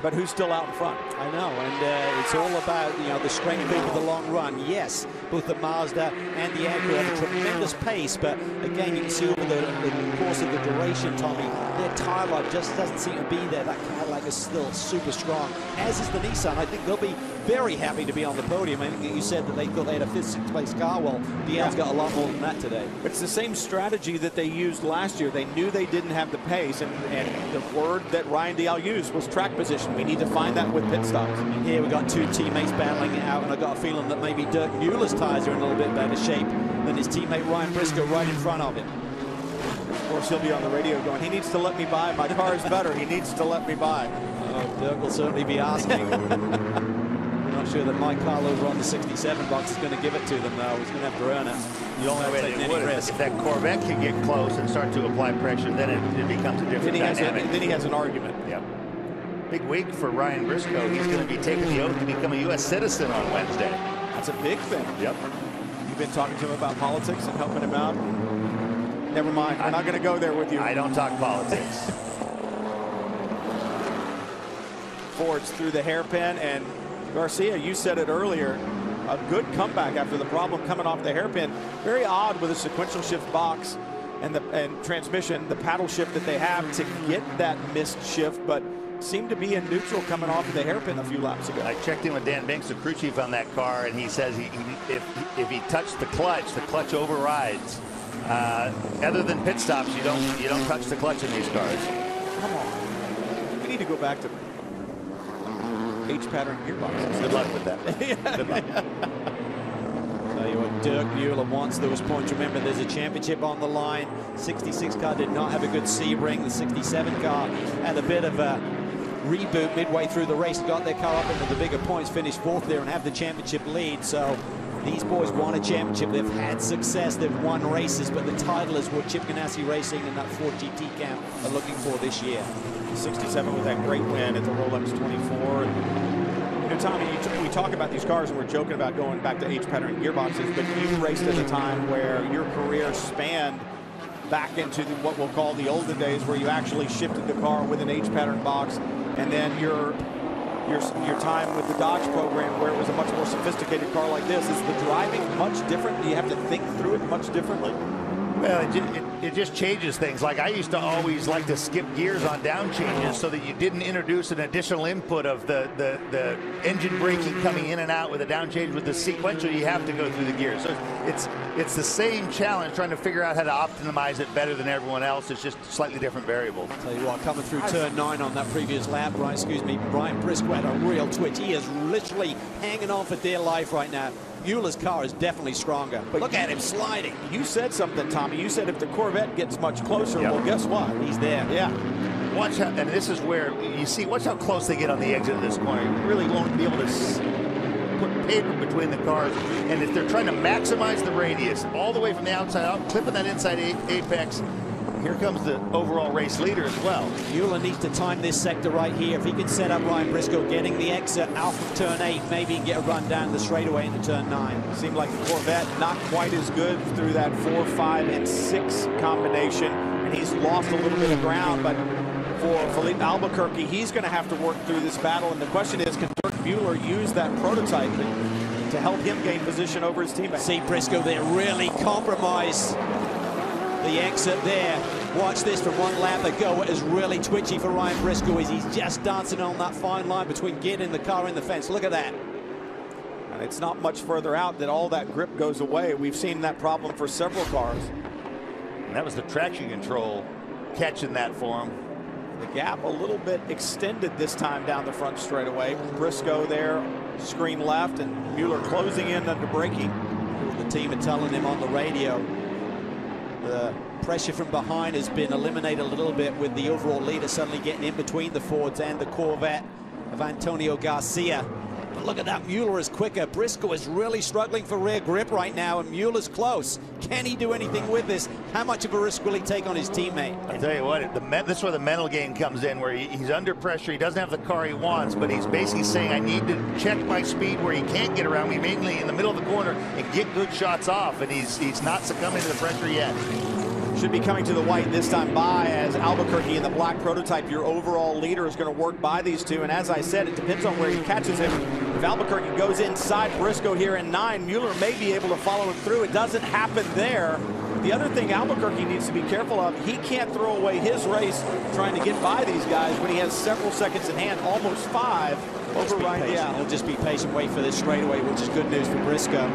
But who's still out in front? I know, and it's all about, you know, the strength over the long run. Yes, both the Mazda and the Acura have a tremendous pace, but again, you can see over the course of the duration, Tommy, their tire life just doesn't seem to be there. That Cadillac is still super strong, as is the Nissan. I think they'll be very happy to be on the podium. I think you said that they thought they had a 5th, 6th place car. Well, BL's got a lot more than that today. It's the same strategy that they used last year. They knew they didn't have the pace, and the word that Ryan Dial used was track position. We need to find that with pit stops. And here we've got two teammates battling it out, and I've got a feeling that maybe Dirk Mueller's tires are in a little bit better shape than his teammate Ryan Briscoe right in front of him. Of course, he'll be on the radio going, he needs to let me by. My car is better. He needs to let me by. Oh, Dirk will certainly be asking. I'm not sure that Mike Carl over on the 67 box is going to give it to them, though. He's going to have to earn it. The only way they would is if that Corvette can get close and start to apply pressure, then it becomes a different dynamic. Then he has an argument. Yep. Big week for Ryan Briscoe. He's going to be taking the oath to become a U.S. citizen on Wednesday. That's a big thing. Yep. You've been talking to him about politics and helping him out. Never mind. I'm not going to go there with you. I don't talk politics. Ford's through the hairpin, and Garcia, you said it earlier, a good comeback after the problem coming off the hairpin. Very odd with a sequential shift box and transmission, the paddle shift that they have to get that missed shift, but seemed to be in neutral coming off of the hairpin a few laps ago. I checked in with Dan Binks, the crew chief on that car, and he says if he touched the clutch overrides. Other than pit stops, you don't touch the clutch in these cars. Come on, we need to go back to H-pattern gearboxes. Good luck with that. Good luck. Tell you what, Dirk Mueller wants those points. Remember, there's a championship on the line. 66 car did not have a good Sebring. The 67 car had a bit of a reboot midway through the race, got their car up into the bigger points, finished 4th there and have the championship lead. So these boys won a championship. They've had success. They've won races, but the title is what Chip Ganassi Racing and that Ford GT camp are looking for this year. 67 with that great win at the Rolex 24. You know, Tommy, we talk about these cars and we're joking about going back to H-pattern gearboxes, but you raced at a time where your career spanned back into what we'll call the olden days, where you actually shifted the car with an H-pattern box, and then your time with the Dodge program, where it was a much more sophisticated car like this. Is the driving much different? Do you have to think through it much differently? Well, it just changes things. Like I used to always like to skip gears on down changes so that you didn't introduce an additional input of the engine braking coming in and out with a down change. With the sequential, you have to go through the gears. So it's the same challenge, trying to figure out how to optimize it better than everyone else. It's just slightly different variables. Tell you what, coming through turn 9 on that previous lap, Brian Briscoe had a real twitch. He is literally hanging on for dear life right now. Mueller's car is definitely stronger, but look at him sliding. You said something, Tommy. You said if the Corvette gets much closer, well, guess what? He's there. Yeah. Watch how, and this is where you see, watch how close they get on the exit of this corner. You really won't be able to put paper between the cars. And if they're trying to maximize the radius all the way from the outside out, clipping that inside apex, here comes the overall race leader as well. Mueller needs to time this sector right here. If he can set up Ryan Briscoe getting the exit out from turn 8, maybe he can get a run down the straightaway into turn 9. Seemed like the Corvette not quite as good through that 4, 5, and 6 combination, and he's lost a little bit of ground, but for Felipe Albuquerque, he's going to have to work through this battle, and the question is, can Dirk Mueller use that prototype to help him gain position over his teammate? See Briscoe there really compromise the exit there. Watch this from 1 lap ago. What is really twitchy for Ryan Briscoe is he's just dancing on that fine line between getting the car in the fence. Look at that. And it's not much further out that all that grip goes away. We've seen that problem for several cars. And that was the traction control catching that for him. The gap a little bit extended this time down the front straightaway. Briscoe there, screen left, and Mueller closing in under braking. The team are telling him on the radio the pressure from behind has been eliminated a little bit with the overall leader suddenly getting in between the Fords and the Corvette of Antonio Garcia. But look at that, Mueller is quicker. Briscoe is really struggling for rear grip right now, and Mueller's close. Can he do anything with this? How much of a risk will he take on his teammate? I'll tell you what, this is where the mental game comes in, where he's under pressure. He doesn't have the car he wants, but he's basically saying, I need to check my speed where he can't get around me, mainly in the middle of the corner, and get good shots off, and he's not succumbing to the pressure yet. Should be coming to the white this time by as Albuquerque in the black prototype. Your overall leader is going to work by these two, and as I said, it depends on where he catches him. If Albuquerque goes inside Briscoe here in 9, Mueller may be able to follow him through. It doesn't happen there. The other thing Albuquerque needs to be careful of, he can't throw away his race trying to get by these guys when he has several seconds in hand, almost 5 over Ryan. Yeah, he'll just be patient, wait for this straightaway, which is good news for Briscoe.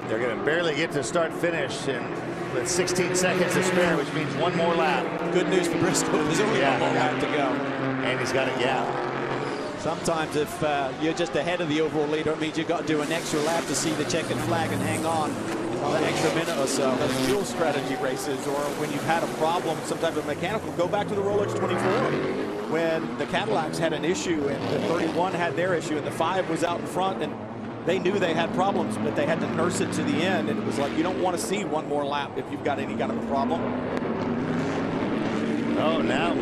They're going to barely get to start-finish, and with 16 seconds to spare, which means one more lap. Good news for Briscoe. There's only one more lap to go. And he's got a gap. Sometimes if you're just ahead of the overall leader, it means you've got to do an extra lap to see the checkered flag and hang on for an extra minute or so. Those fuel strategy races, or when you've had a problem, some type of mechanical, go back to the Rolex 24. When the Cadillacs had an issue, and the 31 had their issue, and the 5 was out in front, and they knew they had problems, but they had to nurse it to the end. And it was like, you don't want to see one more lap if you've got any kind of a problem. Oh, now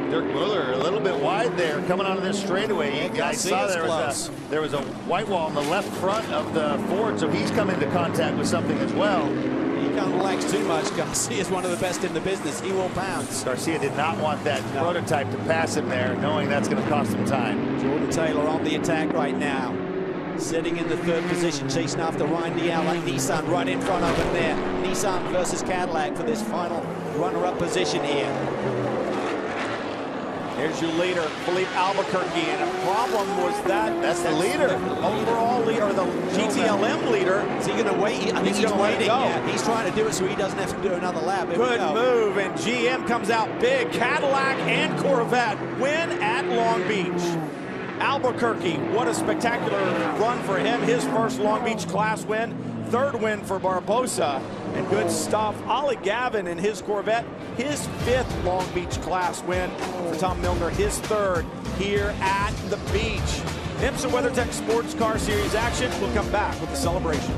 Dirk Mueller a little bit wide there coming onto this straightaway. You guys saw there was a white wall on the left front of the Ford, so he's come into contact with something as well. He can't relax too much. Garcia is one of the best in the business. He will pounce. Garcia did not want that prototype to pass him there, knowing that's going to cost him time. Jordan Taylor on the attack right now. Sitting in the 3rd position, chasing after Ryan Dial, like Nissan right in front of him there. Nissan versus Cadillac for this final runner-up position here. Here's your leader, Philippe Albuquerque, and a problem was that's the leader, overall leader, or the GTLM leader. Is he going to wait? I think he's waiting. Yeah, he's trying to do it so he doesn't have to do another lap. Good move, and GM comes out big. Cadillac and Corvette win at Long Beach. Albuquerque, what a spectacular run for him. His first Long Beach class win, 3rd win for Barbosa, and good stuff. Ollie Gavin and his Corvette, his 5th Long Beach class win for Tom Milner, his 3rd here at the beach. IMSA WeatherTech Sports Car Series action. We'll come back with the celebration.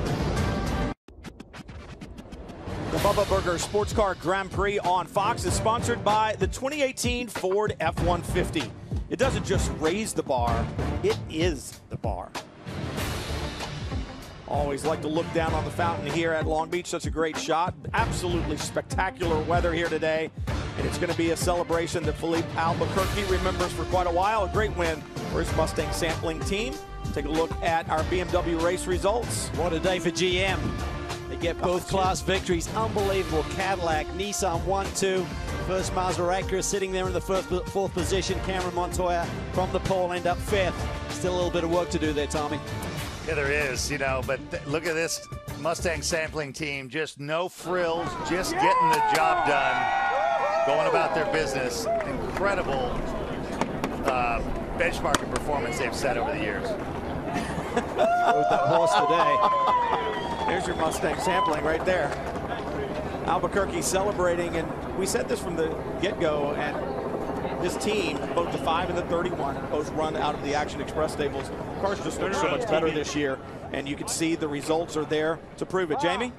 The Bubba Burger Sports Car Grand Prix on Fox is sponsored by the 2018 Ford F-150. It doesn't just raise the bar, it is the bar. Always like to look down on the fountain here at Long Beach. Such a great shot. Absolutely spectacular weather here today. And it's going to be a celebration that Philippe Albuquerque remembers for quite a while. A great win for his Mustang sampling team. Take a look at our BMW race results. What a day for GM. They get both class victories. Unbelievable. Cadillac, Nissan 1-2. First Mazda Acura sitting there in the 4th position. Cameron Montoya from the pole end up 5th. Still a little bit of work to do there, Tommy. Yeah, there is, but look at this Mustang sampling team. Just no frills, just getting the job done, going about their business. Incredible benchmarking performance they've set over the years. With that horse today. There's your Mustang sampling right there. Albuquerque celebrating, and we said this from the get-go, and this team, both the 5 and the 31, both run out of the Action Express stables. Cars just look so much better this year, and you can see the results are there to prove it. Jamie?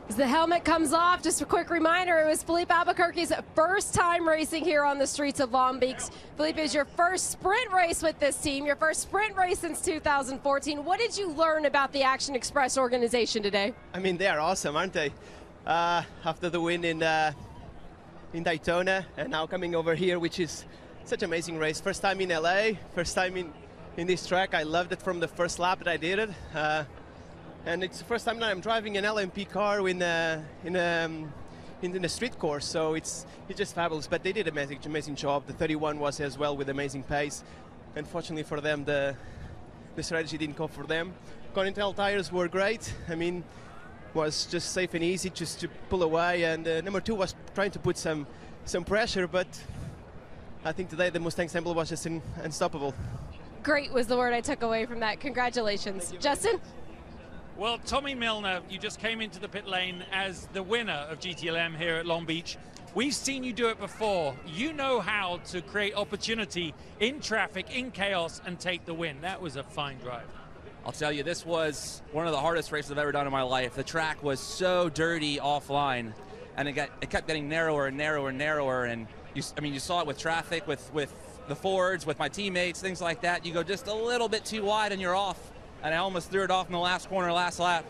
As the helmet comes off, just a quick reminder, it was Philippe Albuquerque's first time racing here on the streets of Long Beach. Philippe, is your first sprint race with this team, your first sprint race since 2014. What did you learn about the Action Express organization today? I mean, they are awesome, aren't they? After the win in Daytona, and now coming over here, which is such an amazing race. First time in LA, first time in this track. I loved it from the first lap that I did it. And it's the first time that I'm driving an LMP car in a street course, so it's just fabulous. But they did an amazing job. The 31 was as well with amazing pace. Unfortunately for them, the strategy didn't go for them. Continental tires were great. I mean, was just safe and easy just to pull away, and number 2 was trying to put some pressure, but I think today the Mustang Ensemble was just unstoppable. Great was the word I took away from that. Congratulations. Justin? Well, Tommy Milner, you just came into the pit lane as the winner of GTLM here at Long Beach. We've seen you do it before. You know how to create opportunity in traffic, in chaos, and take the win. That was a fine drive. I'll tell you, this was one of the hardest races I've ever done in my life. The track was so dirty offline, and it kept getting narrower and narrower and narrower. And you saw it with traffic, with the Fords, with my teammates, things like that. You go just a little bit too wide and you're off. And I almost threw it off in the last corner, last lap.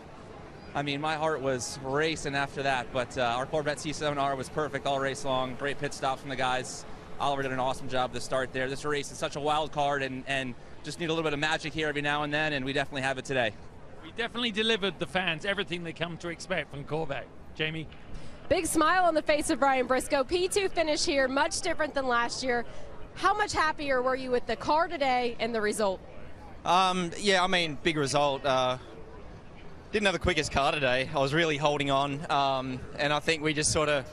I mean, my heart was racing after that, but our Corvette C7R was perfect all race long. Great pit stops from the guys. Oliver did an awesome job to start there. This race is such a wild card, and just need a little bit of magic here every now and then, and we definitely have it today. We definitely delivered the fans everything they come to expect from Corvette. Jamie? Big smile on the face of Brian Briscoe. P2 finish here, much different than last year. How much happier were you with the car today and the result? Yeah, I mean, big result. Didn't have the quickest car today. I was really holding on, and I think we just sort of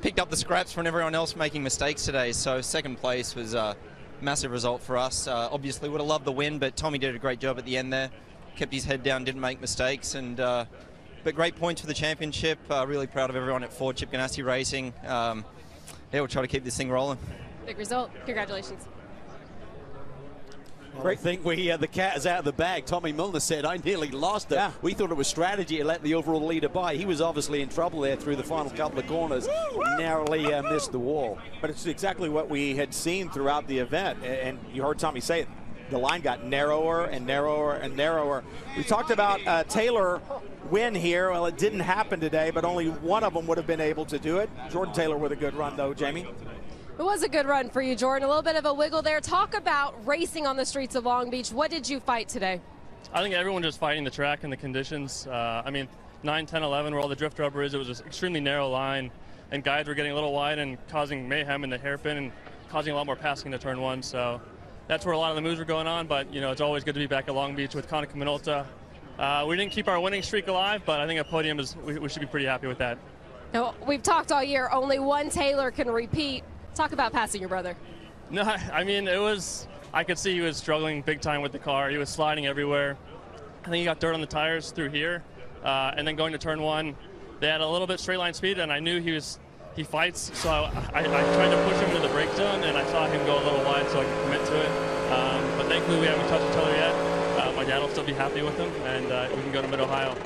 picked up the scraps from everyone else making mistakes today. So second place was a massive result for us. Obviously would have loved the win, but Tommy did a great job at the end there. Kept his head down, didn't make mistakes, and but great points for the championship. Really proud of everyone at Ford Chip Ganassi Racing. Yeah, we'll try to keep this thing rolling. Big result. Congratulations. Great thing the cat is out of the bag. Tommy Milner said, I nearly lost it. Yeah. We thought it was strategy to let the overall leader by. He was obviously in trouble there through the final couple of corners. Narrowly missed the wall. But it's exactly what we had seen throughout the event. And you heard Tommy say it. The line got narrower and narrower and narrower. We talked about Taylor win here. Well, it didn't happen today, but only one of them would have been able to do it. Jordan Taylor with a good run, though, Jamie. It was a good run for you, Jordan. A little bit of a wiggle there. Talk about racing on the streets of Long Beach. What did you fight today? I think everyone just fighting the track and the conditions. I mean, 9, 10, 11, where all the drift rubber is, it was an extremely narrow line, and guys were getting a little wide and causing mayhem in the hairpin and causing a lot more passing to turn 1. So that's where a lot of the moves were going on. But, you know, it's always good to be back at Long Beach with Konica Minolta. We didn't keep our winning streak alive, but I think a podium we should be pretty happy with that. Now, we've talked all year. Only one Taylor can repeat. Talk about passing your brother. No, I mean, I could see he was struggling big time with the car. He was sliding everywhere. I think he got dirt on the tires through here. And then going to turn 1, they had a little bit straight line speed, and I knew he fights. So I tried to push him into the brake zone, and I saw him go a little wide so I could commit to it. But thankfully we haven't touched each other yet. My dad will still be happy with him, and we can go to Mid-Ohio.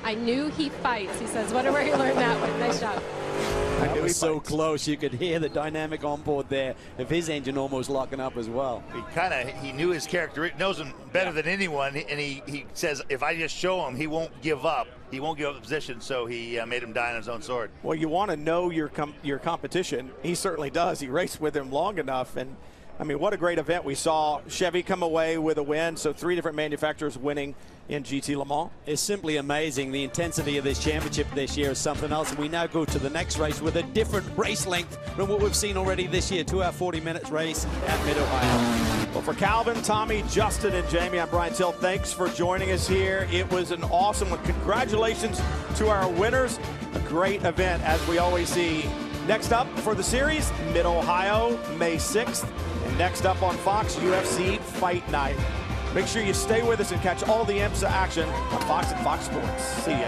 I knew he fights, he says. Wonder where he learned that one. Nice job. That was so close. You could hear the dynamic on board there of his engine almost locking up as well. He knew his character, knows him better than anyone, and he says if I just show him, he won't give up. He won't give up the position, so he made him die on his own sword. Well, you want to know your competition. He certainly does. He raced with him long enough, and I mean, what a great event. We saw Chevy come away with a win, so 3 different manufacturers winning in GT Le Mans. It's simply amazing. The intensity of this championship this year is something else, and we now go to the next race with a different race length from what we've seen already this year. 2 hour 40 minutes race at Mid-Ohio. Well, for Calvin, Tommy, Justin, and Jamie, I'm Brian Till. Thanks for joining us here. It was an awesome one. Congratulations to our winners. A great event, as we always see. Next up for the series, Mid-Ohio, May 6th. And next up on Fox, UFC Fight Night. Make sure you stay with us and catch all the IMSA action on Fox and Fox Sports. See ya.